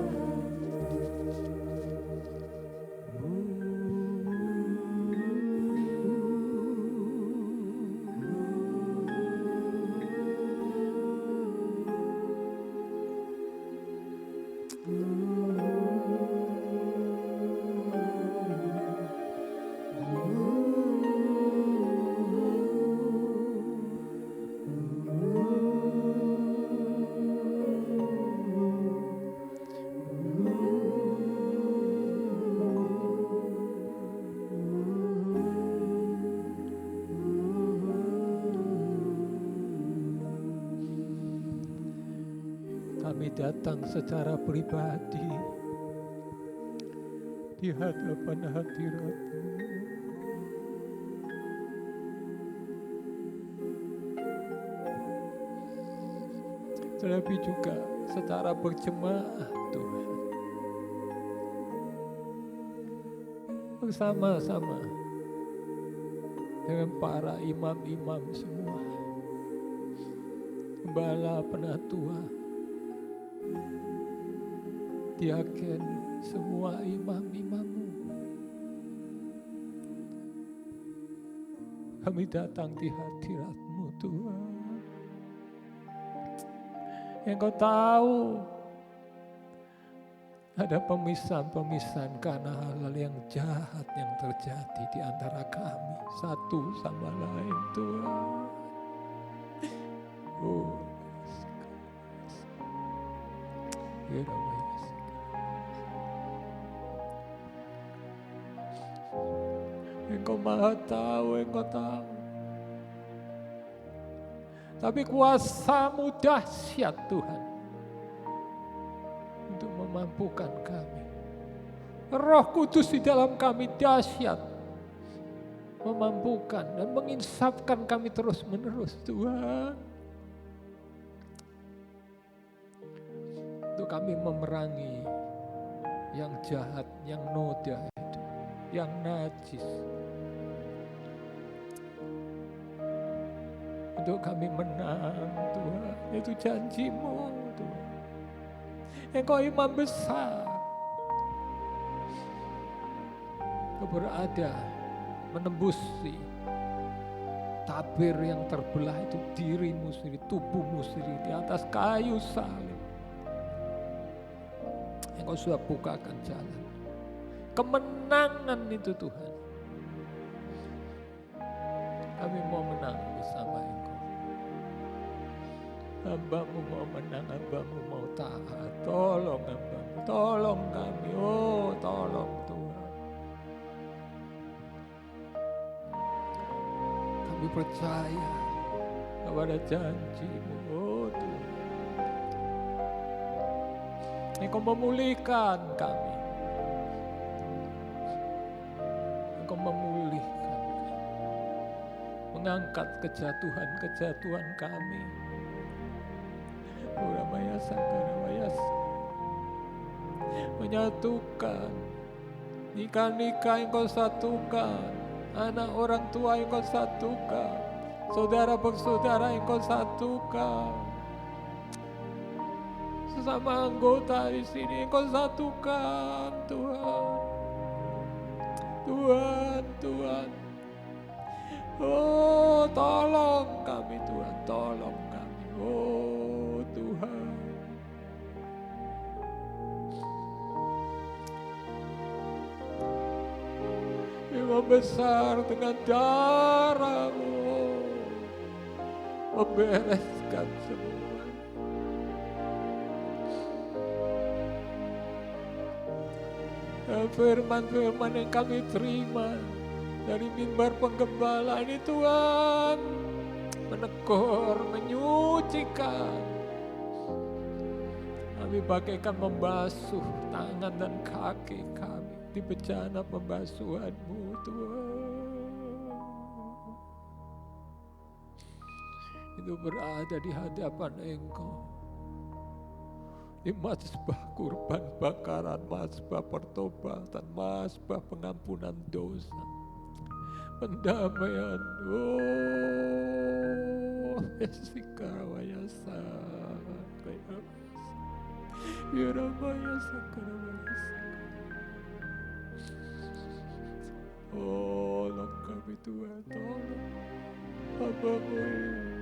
Kami datang secara pribadi di hadapan hadirat-Mu. Tetapi juga secara berjemaah Tuhan. Bersama-sama dengan para imam-imam semua. Gembala, penatua, diaken, semua imam-imam-Mu. Kami datang di hadirat-Mu Tuhan. Yang Kau tahu ada pemisahan-pemisahan karena hal-hal yang jahat yang terjadi di antara kami satu sama lain Tuhan. Oh, Engkau maha tahu, Engkau tahu. Tapi kuasa-Mu dahsyat Tuhan untuk memampukan kami. Roh Kudus di dalam kami dahsyat, memampukan dan menginsafkan kami terus-menerus Tuhan. Untuk kami memerangi yang jahat, yang noda itu, yang najis. Untuk kami menang Tuhan, itu janji-Mu Tuhan. Engkau imam besar. Kau berada menembusi tabir yang terbelah itu diri-Mu sendiri, tubuh-Mu sendiri di atas kayu salib. Engkau sudah bukakan jalan. Kemenangan itu Tuhan. Kami mau menang bersama Engkau. Hamba-Mu mau menang, hamba-Mu mau taat. Tolong hamba-Mu, tolong kami. Oh tolong Tuhan. Kami percaya kepada janji-Mu. Oh Tuhan. Engkau memulihkan kami. Engkau memulihkan kami. Mengangkat kejatuhan-kejatuhan kami. Uramaya Sangkarawayas. Menyatukan. Nikah-nikah Engkau satukan. Anak orang tua Engkau satukan. Saudara bersaudara Engkau satukan. Sesama anggota di sini Engkau satukan Tuhan. Tuhan, Tuhan. Oh tolong kami Tuhan, tolong kami. Oh Tuhan. Imam besar dengan darah-Mu membereskan semua. Firman-firman yang kami terima dari mimbar penggembala ini Tuhan, menegur, menyucikan. Kami bagaikan membasuh tangan dan kaki kami di bejana pembasuhan-Mu Tuhan. Itu berada di hadapan Engkau di mazbah kurban bakaran, mazbah pertobatan, mazbah pengampunan dosa, pendamaian. Oh, Esikarawaya Sakaya, Yeramaya Sakarawaya Sakaya. Oh, tolong kami Tuhan, tolong hamba-Mu ini.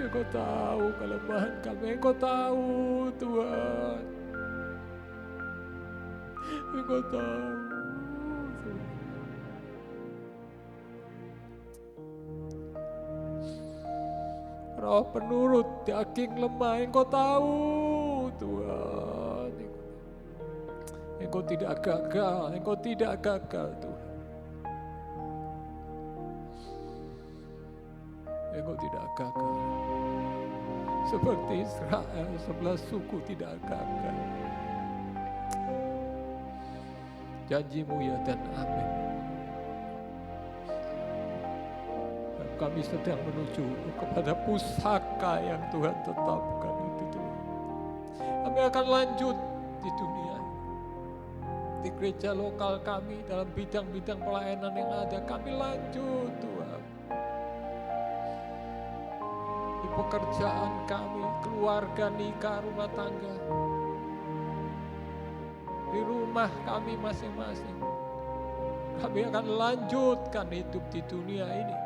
Engkau tahu kelemahan kami, Engkau tahu Tuhan. Engkau tahu Tuhan. Roh penurut daging lemah, Engkau tahu Tuhan. Engkau tidak gagal, Engkau tidak gagal Tuhan. Engkau tidak gagal. Seperti Israel, 11 suku tidak gagal. Janji-Mu ya dan amin. Dan kami sedang menuju kepada pusaka yang Tuhan tetapkan itu Tuhan. Kami akan lanjut di dunia, di gereja lokal kami, dalam bidang-bidang pelayanan yang ada, kami lanjut Tuhan. Di pekerjaan kami, keluarga, nikah, rumah tangga, di rumah kami masing-masing, kami akan lanjutkan hidup di dunia ini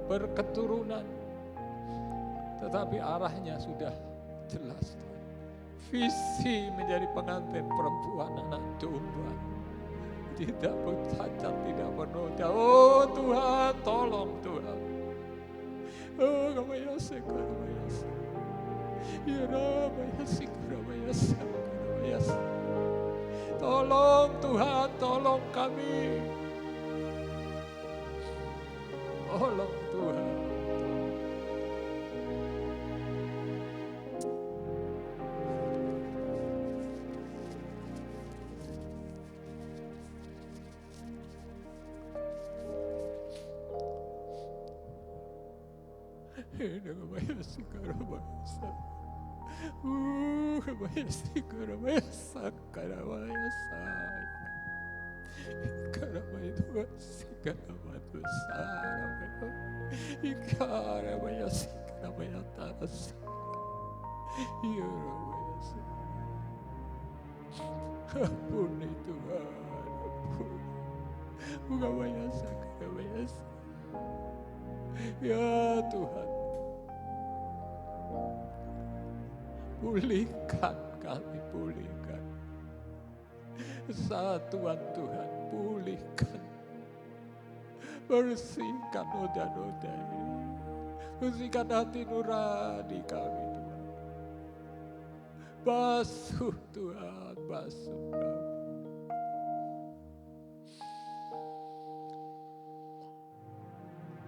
berketurunan, tetapi arahnya sudah jelas. Visi menjadi pengantin perempuan anak domba, tidak bercacat, tidak bernoda. Oh Tuhan, tolong Tuhan. Oh kamayase, kamayase, ya ramayase, kamayase, kamayase. Tolong Tuhan, tolong kami. Tolong Tuhan. Kamayase, kamayase. Kamayase, kamayase, kamayase. Kamayase, kamayase. Ampuni Tuhan, ampuni. Ya Tuhan, pulihkan kami, pulihkan kesatuan Tuhan, pulihkan, bersihkan noda-noda ini, bersihkan hati nurani kami Tuhan, basuh Tuhan, basuh kami.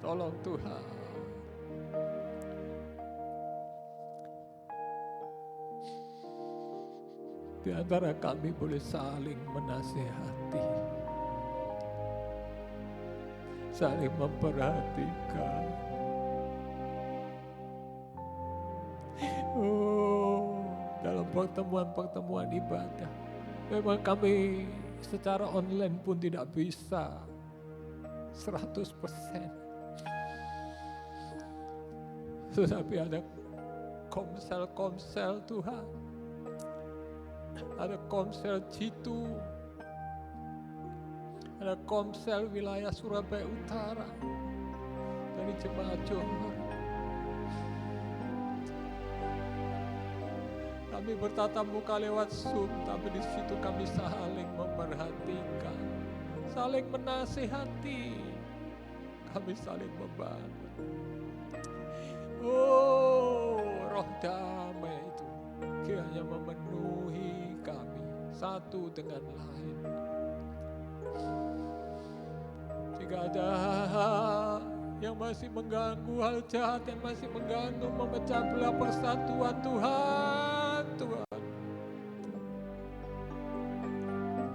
Tolong Tuhan. Di antara kami boleh saling menasihati, saling memperhatikan. Oh, dalam pertemuan-pertemuan ibadah, memang kami secara online pun tidak bisa 100%. Tetapi ada komsel-komsel Tuhan, ada komsel Jitu, ada komsel wilayah Surabaya Utara, dari jemaat Johor. Kami bertatap muka lewat Zoom, tapi di situ kami saling memperhatikan, saling menasihati, kami saling membantu. Oh, roh damai itu kiranya memenuhi kami satu dengan lain. Jika ada yang masih mengganggu, hal jahat yang masih mengganggu, memecah belah persatuan Tuhan, Tuhan,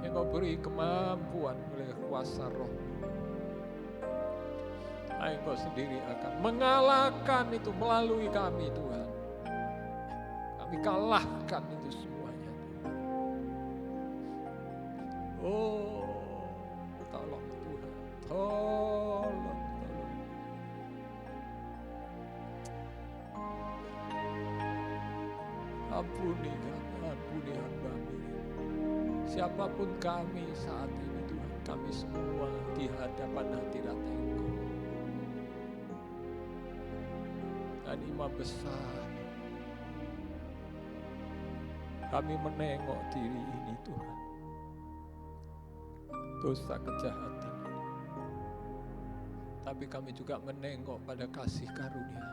Engkau beri kemampuan oleh kuasa roh. Engkau sendiri akan mengalahkan itu melalui kami Tuhan. Kami kalahkan itu semuanya. Oh, tolong Tuhan, tolong. Ampuni kami, ampuni hamba-Mu. Siapapun kami saat ini Tuhan, kami semua di hadapan hadirat Engkau. Dan Imam besar, kami menengok diri ini Tuhan. Dosa kejahatan. Tapi kami juga menengok pada kasih karunia.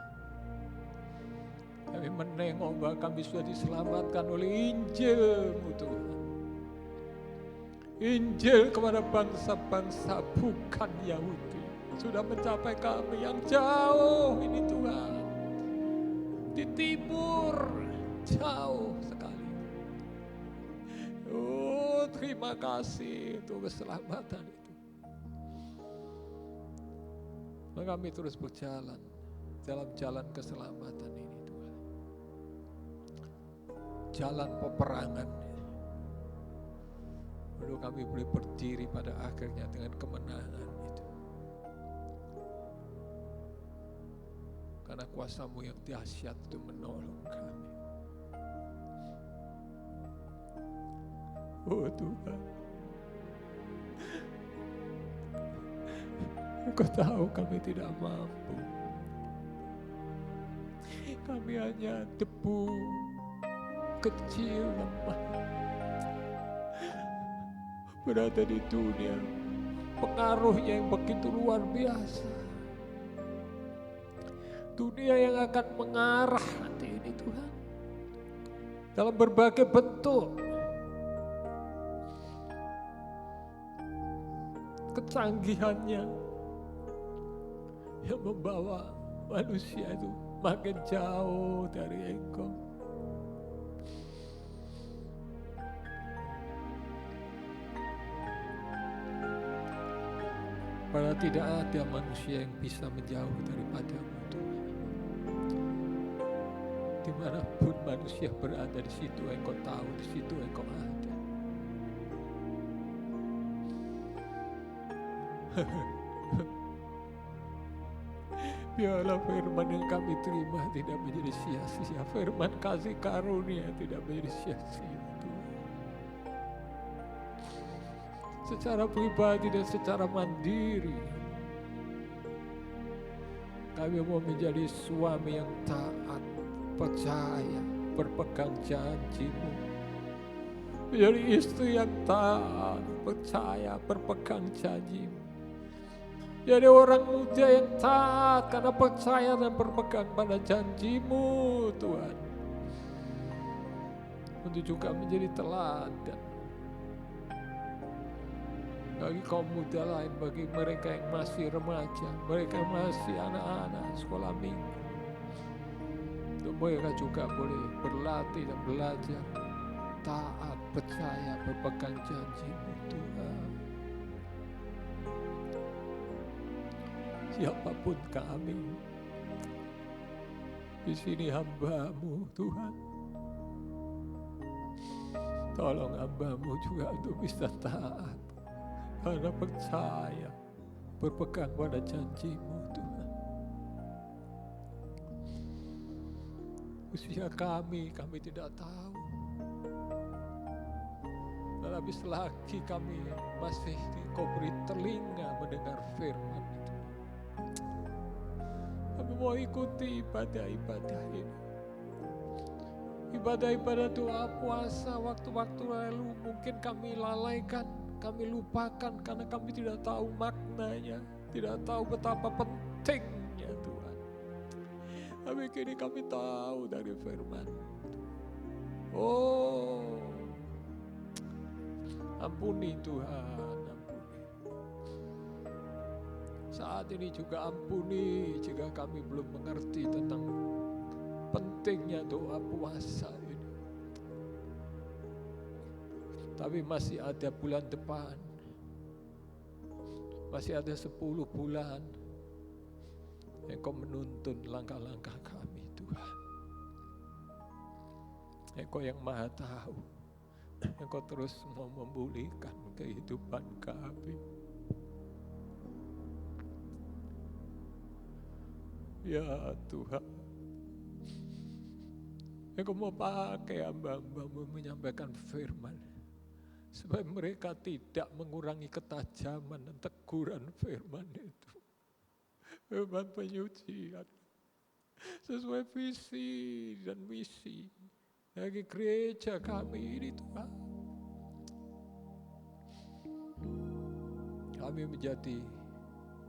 Kami menengok bahwa kami sudah diselamatkan oleh Injil-Mu Tuhan. Injil kepada bangsa-bangsa bukan Yahudi sudah mencapai kami yang jauh ini Tuhan. Di timur jauh sekali. Oh, terima kasih untuk keselamatan itu. Maka kami terus berjalan dalam jalan keselamatan ini Tuhan. Jalan peperangan. Lalu kami boleh berdiri pada akhirnya dengan kemenangan itu. Karena kuasa-Mu yang dahsyat itu menolong kami. Oh Tuhan, Engkau tahu kami tidak mampu. Kami hanya debu kecil lemah. Berada di dunia, pengaruhnya yang begitu luar biasa. Dunia yang akan mengarah nanti ini Tuhan. Dalam berbagai bentuk. Kecanggihannya yang membawa manusia itu makin jauh dari Engkau. Padahal tidak ada manusia yang bisa menjauh daripada-Mu Tuhan. Dimanapun manusia berada, di situ Engkau tahu, di situ Engkau ada. Biarlah firman yang kami terima tidak menjadi sia-sia. Firman kasih karunia tidak menjadi sia-sia. Secara pribadi dan secara mandiri, kami mau menjadi suami yang taat, percaya, berpegang janji-Mu. Menjadi istri yang taat, percaya, berpegang janji-Mu. Jadi orang muda yang taat karena percaya dan berpegang pada janji-Mu Tuhan. Untuk juga menjadi teladan bagi kaum muda lain, bagi mereka yang masih remaja, mereka yang masih anak-anak sekolah minggu. Untuk mereka juga boleh berlatih dan belajar taat, percaya, berpegang janji-Mu Tuhan. Siapapun kami, di sini hamba-Mu Tuhan. Tolong hamba-Mu juga untuk bisa taat, karena percaya, berpegang pada janji-Mu Tuhan. Usia kami tidak tahu. Tetapi selagi kami masih Kau beri telinga mendengar firman itu, kami mau ikuti ibadah-ibadah ini. Ibadah-ibadah doa puasa waktu-waktu lalu mungkin kami lalaikan, kami lupakan karena kami tidak tahu maknanya, tidak tahu betapa pentingnya Tuhan. Tapi kini kami tahu dari firman. Oh, ampuni Tuhan, ampuni. Saat ini juga ampuni jika kami belum mengerti tentang pentingnya doa puasa ini. Tapi masih ada bulan depan, masih ada 10 bulan yang Kau menuntun langkah-langkah kami Tuhan. Engkau yang Maha Tahu. Engkau terus mau memulihkan kehidupan kami. Ya Tuhan, Engkau mau pakai hamba-Hamba-Mu menyampaikan firman, supaya mereka tidak mengurangi ketajaman dan teguran firman itu. Firman penyucian, sesuai visi dan misi bagi gereja kami ini Tuhan. Kami menjadi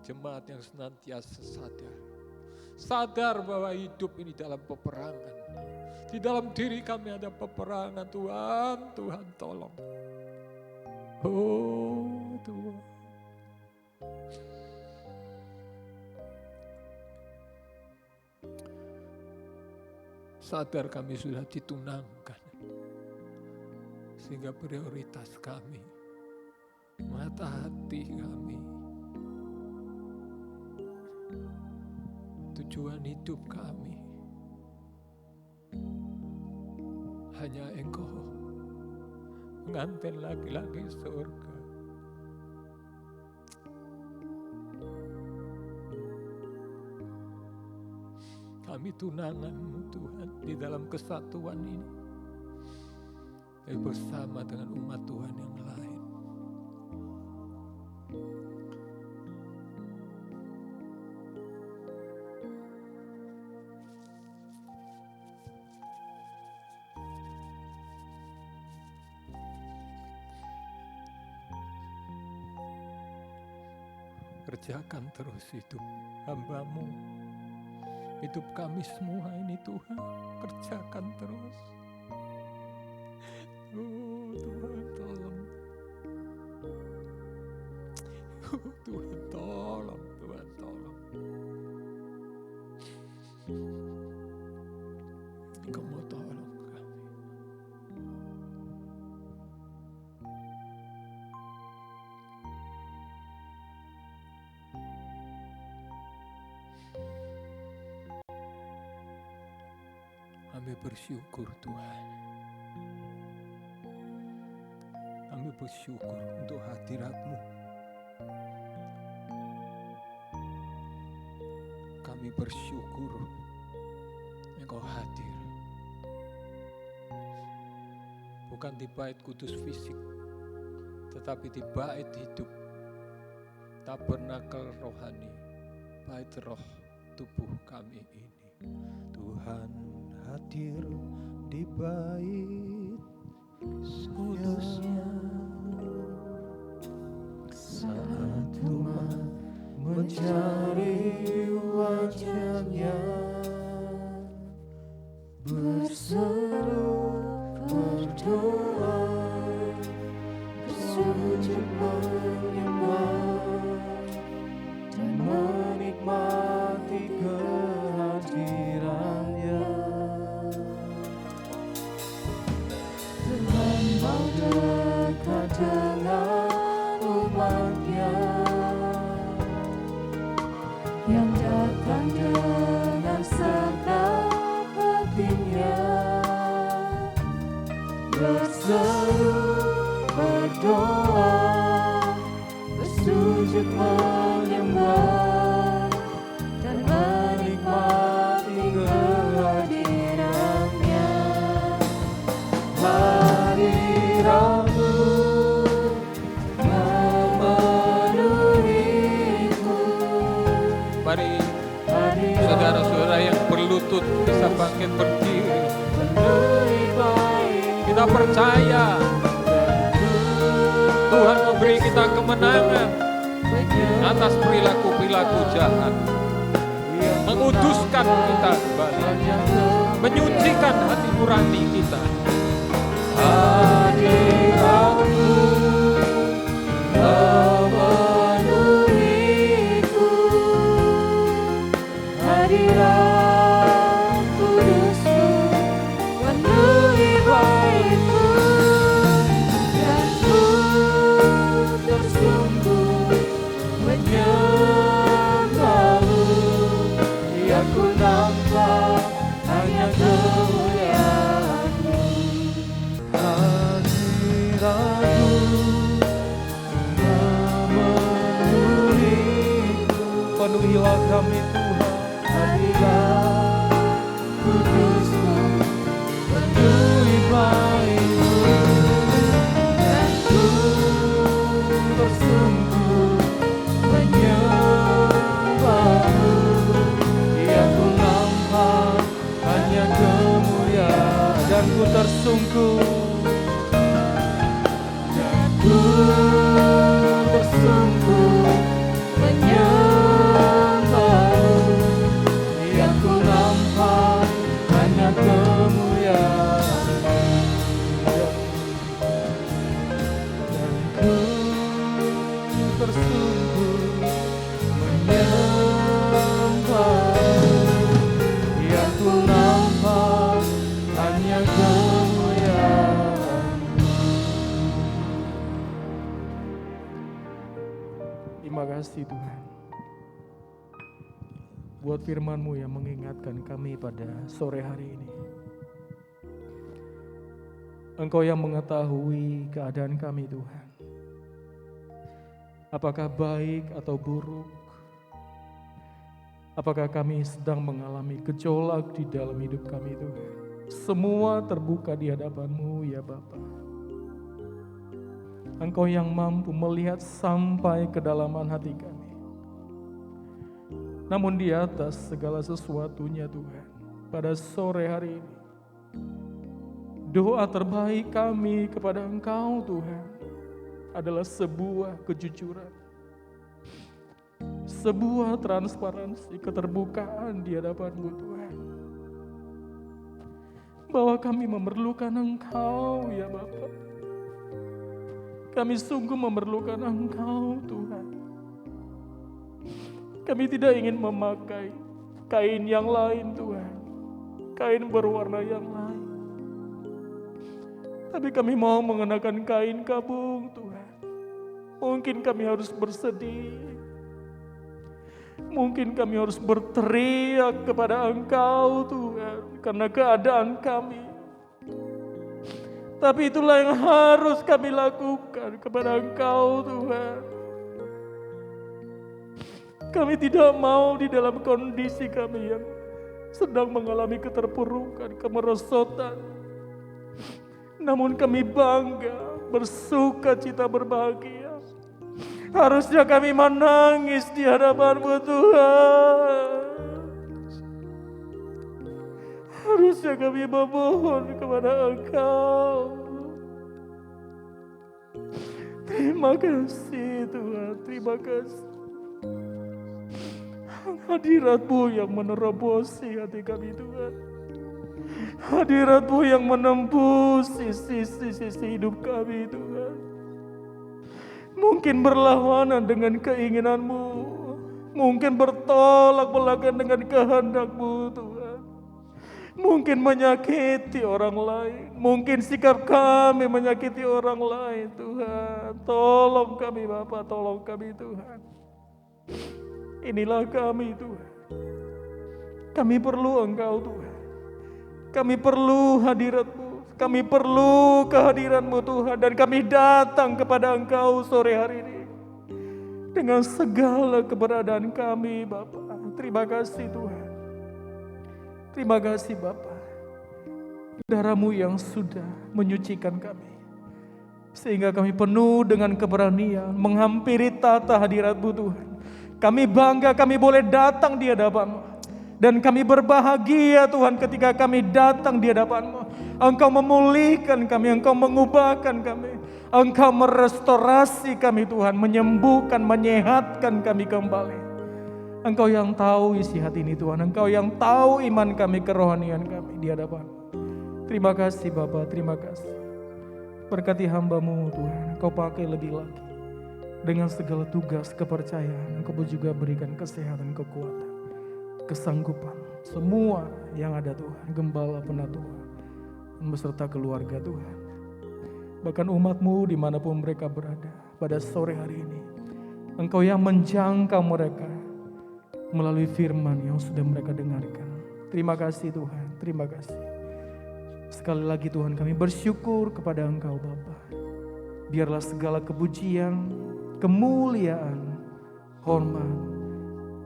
jemaat yang senantiasa sadar bahwa hidup ini dalam peperangan. Di dalam diri kami ada peperangan Tuhan. Tuhan tolong. Oh Tuhan. Sadar kami sudah ditunangkan. Sehingga prioritas kami, mata hati kami, tujuan hidup kami hanya Engkau, pengantin laki-laki surga. Kami tunangan-Mu Tuhan di dalam kesatuan ini, tapi bersama dengan umat Tuhan yang lain. Kerjakan terus hidup hamba-Mu, hidup kami semua ini Tuhan, kerjakan terus. Oh Tuhan tolong. Oh Tuhan tolong, Tuhan tolong. Engkau mau tolong kami. Kami bersyukur Tuhan. Kami bersyukur untuk hadirat-Mu. Kami bersyukur Engkau hadir. Bukan di bait kudus fisik, tetapi di bait hidup, tabernakel rohani, bait roh tubuh kami ini. Tuhan hadir di bait kudusnya, saat umat mencari wajahnya, berseru berdoa, bersujud menyembah dan menikmati kehadirannya. Tuhan mau dekat dengan umatnya yang datang dengan segenap hatinya, berseru berdoa, bersujud menyembah dan menikmati kehadirannya. Hadirat-Mu memenuhiku. Mari saudara-saudara yang berlutut bisa bangkit berdiri. Kita percaya Tuhan memberi kita kemenangan atas perilaku-perilaku jahat, menguduskan kita kembali, menyucikan hati nurani kita. Hadirat-Mu memenuhiku, hadirat kudus-Mu penuhi bait-Mu, dan ku tersungguh menyembah-Mu. Ya ku nampak hanya kemuliaan-Mu. Penuhilah kami Tuhan. Hadirat kudusmu penuhi baitmu, dan ku bersungguh menyembahmu. Yang ku nampak hanya kemuliaan, dan ku tersungkur. Ku bersungguh menyembahmu, Yang ku nampak hanya kemuliaan, dan ku tersungkur menyembahmu. Yang ku nampak hanya kemuliaan. Terima kasih Tuhan buat firman-Mu yang mengingatkan kami pada sore hari ini. Engkau yang mengetahui keadaan kami Tuhan, apakah baik atau buruk, apakah kami sedang mengalami gejolak di dalam hidup kami Tuhan. Semua terbuka di hadapan-Mu ya Bapa. Engkau yang mampu melihat sampai kedalaman hati kami. Namun di atas segala sesuatunya Tuhan, pada sore hari ini, doa terbaik kami kepada Engkau Tuhan adalah sebuah kejujuran, sebuah transparansi, keterbukaan di hadapan-Mu Tuhan. Bahwa kami memerlukan Engkau ya Bapa. Kami sungguh memerlukan Engkau Tuhan. Kami tidak ingin memakai kain yang lain Tuhan, kain berwarna yang lain. Tapi kami mau mengenakan kain kabung Tuhan. Mungkin kami harus bersedih, mungkin kami harus berteriak kepada Engkau Tuhan karena keadaan kami. Tapi itulah yang harus kami lakukan kepada Engkau Tuhan. Kami tidak mau di dalam kondisi kami yang sedang mengalami keterpurukan, kemerosotan. Namun kami bangga, bersuka cita, berbahagia. Harusnya kami menangis di hadapan-Mu Tuhan. Harusnya kami memohon kepada Engkau. Terima kasih Tuhan, terima kasih. Hadirat-Mu yang menerobosi hati kami Tuhan. Hadirat-Mu yang menembus sisi-sisi hidup kami Tuhan. Mungkin berlawanan dengan keinginan-Mu, mungkin bertolak belakang dengan kehendak-Mu Tuhan. Mungkin menyakiti orang lain, mungkin sikap kami menyakiti orang lain Tuhan. Tolong kami Bapa, tolong kami Tuhan. Inilah kami Tuhan. Kami perlu Engkau Tuhan. Kami perlu hadirat-Mu, kami perlu kehadiran-Mu Tuhan. Dan kami datang kepada Engkau sore hari ini dengan segala keberadaan kami Bapa. Terima kasih Tuhan. Terima kasih Bapa. Darah-Mu yang sudah menyucikan kami, sehingga kami penuh dengan keberanian menghampiri tata hadirat-Mu Tuhan. Kami bangga kami boleh datang di hadapan-Mu. Dan kami berbahagia Tuhan ketika kami datang di hadapan-Mu. Engkau memulihkan kami, Engkau mengubahkan kami. Engkau merestorasi kami Tuhan, menyembuhkan, menyehatkan kami kembali. Engkau yang tahu isi hati ini Tuhan. Engkau yang tahu iman kami, kerohanian kami di hadapan. Terima kasih Bapa, terima kasih. Berkati hamba-Mu Tuhan, Engkau pakai lebih lagi. Dengan segala tugas, kepercayaan, Engkau juga berikan kesehatan, kekuatan, kesanggupan. Semua yang ada Tuhan, gembala penatua, beserta keluarga Tuhan. Bahkan umat-Mu dimanapun mereka berada pada sore hari ini. Engkau yang menjangkau mereka melalui firman yang sudah mereka dengarkan. Terima kasih Tuhan, terima kasih. Sekali lagi Tuhan, kami bersyukur kepada Engkau Bapa. Biarlah segala kepujian, kemuliaan, hormat,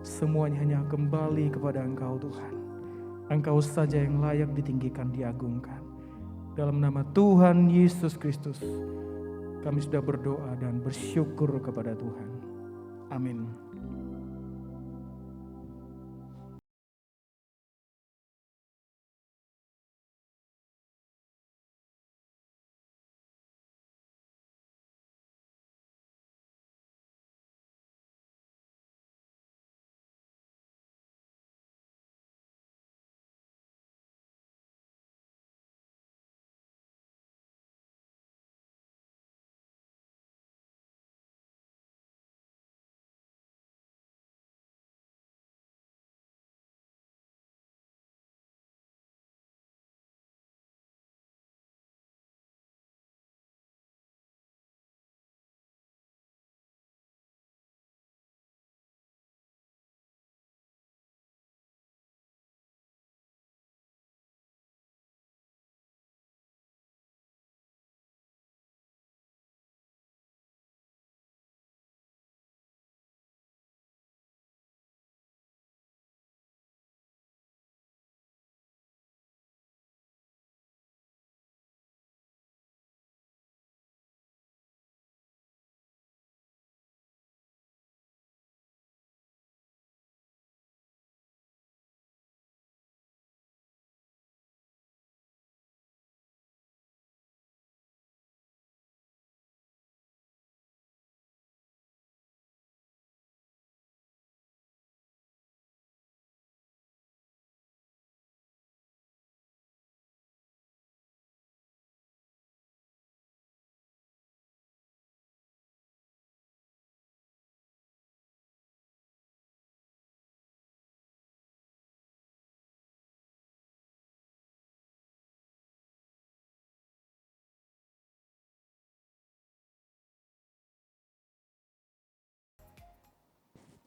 Semuanya hanya kembali kepada Engkau Tuhan. Engkau saja yang layak ditinggikan, diagungkan. Dalam nama Tuhan Yesus Kristus, kami sudah berdoa dan bersyukur kepada Tuhan. Amin.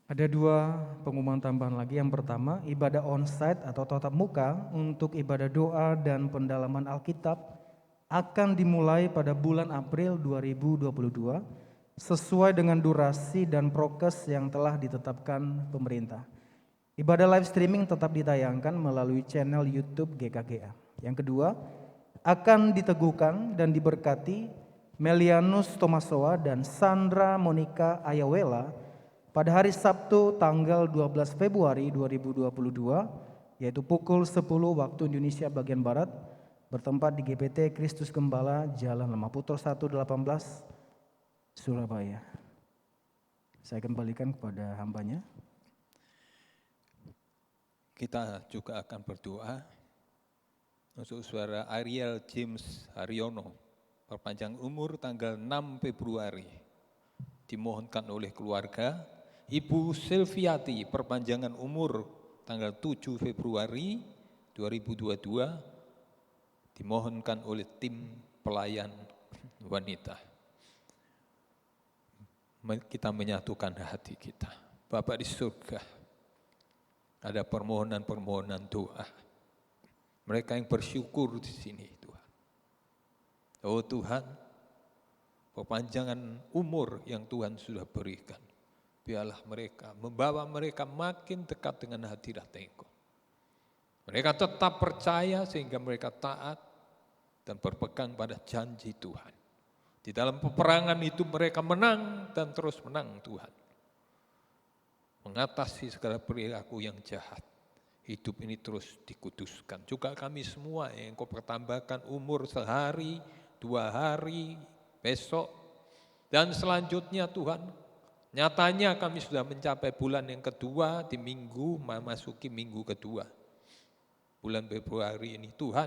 Ada dua pengumuman tambahan lagi. Yang pertama, ibadah onsite atau tatap muka untuk ibadah doa dan pendalaman Alkitab akan dimulai pada bulan April 2022 sesuai dengan durasi dan prokes yang telah ditetapkan pemerintah. Ibadah live streaming tetap ditayangkan melalui channel YouTube GKGA. Yang kedua, akan diteguhkan dan diberkati Melianus Tomasoa dan Sandra Monica Ayawela pada hari Sabtu tanggal 12 Februari 2022, yaitu pukul 10 waktu Indonesia bagian Barat, bertempat di GPT Kristus Gembala, Jalan Lemah 118, Surabaya. Saya kembalikan kepada hambanya. Kita juga akan berdoa untuk saudara Ariel James Haryono, perpanjang umur tanggal 6 Februari, dimohonkan oleh keluarga. Ibu Silviati, perpanjangan umur tanggal 7 Februari 2022, dimohonkan oleh tim pelayan wanita. Kita menyatukan hati kita. Bapa di surga, ada permohonan-permohonan doa. Mereka yang bersyukur di sini, Tuhan. Oh Tuhan, perpanjangan umur yang Tuhan sudah berikan, biarlah mereka, membawa mereka makin dekat dengan hadirat Engkau. Mereka tetap percaya sehingga mereka taat dan berpegang pada janji Tuhan. Di dalam peperangan itu mereka menang dan terus menang Tuhan. Mengatasi segala perilaku yang jahat. Hidup ini terus dikuduskan. Juga kami semua yang Engkau pertambahkan umur sehari, 2 hari, besok, dan selanjutnya Tuhan. Nyatanya kami sudah mencapai bulan yang kedua, di minggu, memasuki minggu kedua. Bulan Februari ini Tuhan,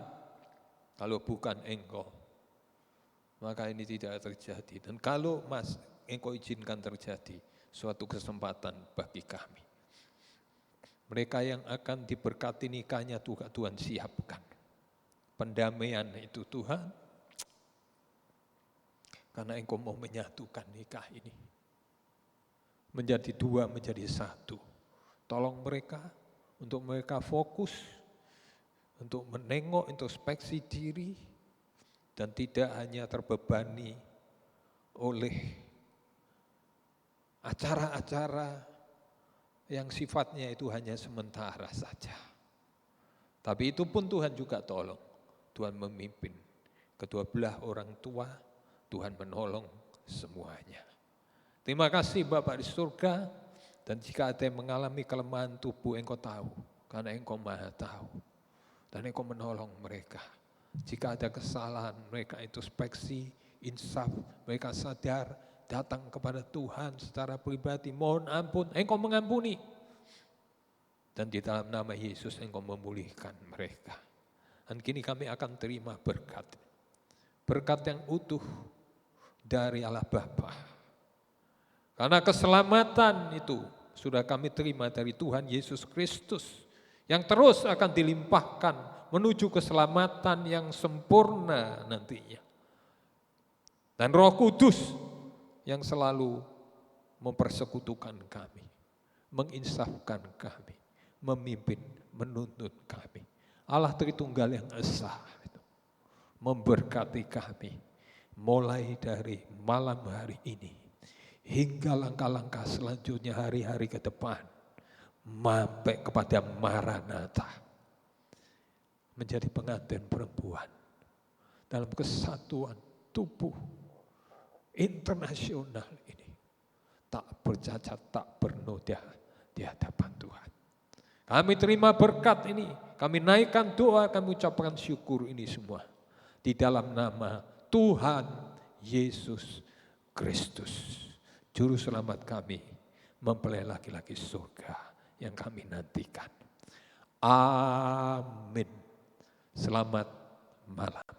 kalau bukan Engkau, maka ini tidak terjadi. Dan kalau Engkau izinkan terjadi, suatu kesempatan bagi kami. Mereka yang akan diberkati nikahnya Tuhan siapkan. Pendamaian itu Tuhan, karena Engkau mau menyatukan nikah ini. Menjadi 2, menjadi 1. Tolong mereka, untuk mereka fokus, untuk menengok introspeksi diri, dan tidak hanya terbebani oleh acara-acara yang sifatnya itu hanya sementara saja. Tapi itu pun Tuhan juga tolong. Tuhan memimpin kedua belah orang tua, Tuhan menolong semuanya. Terima kasih Bapa di surga, dan jika ada yang mengalami kelemahan tubuh, Engkau tahu, karena Engkau Maha tahu. Dan Engkau menolong mereka. Jika ada kesalahan, mereka introspeksi, insaf, mereka sadar, datang kepada Tuhan secara pribadi, mohon ampun, Engkau mengampuni. Dan di dalam nama Yesus Engkau memulihkan mereka. Dan kini kami akan terima berkat. Berkat yang utuh dari Allah Bapa. Karena keselamatan itu sudah kami terima dari Tuhan Yesus Kristus. Yang terus akan dilimpahkan menuju keselamatan yang sempurna nantinya. Dan Roh Kudus yang selalu mempersekutukan kami, menginsafkan kami, memimpin, menuntun kami. Allah Tritunggal yang Esa itu memberkati kami mulai dari malam hari ini hingga langkah-langkah selanjutnya hari-hari ke depan sampai kepada Maranatha, menjadi pengantin perempuan dalam kesatuan tubuh internasional ini, tak bercacat, tak bernoda di hadapan Tuhan. Kami terima berkat ini, kami naikkan doa, kami ucapkan syukur ini semua di dalam nama Tuhan Yesus Kristus, Juru Selamat kami, mempelai laki-laki surga yang kami nantikan. Amin. Selamat malam.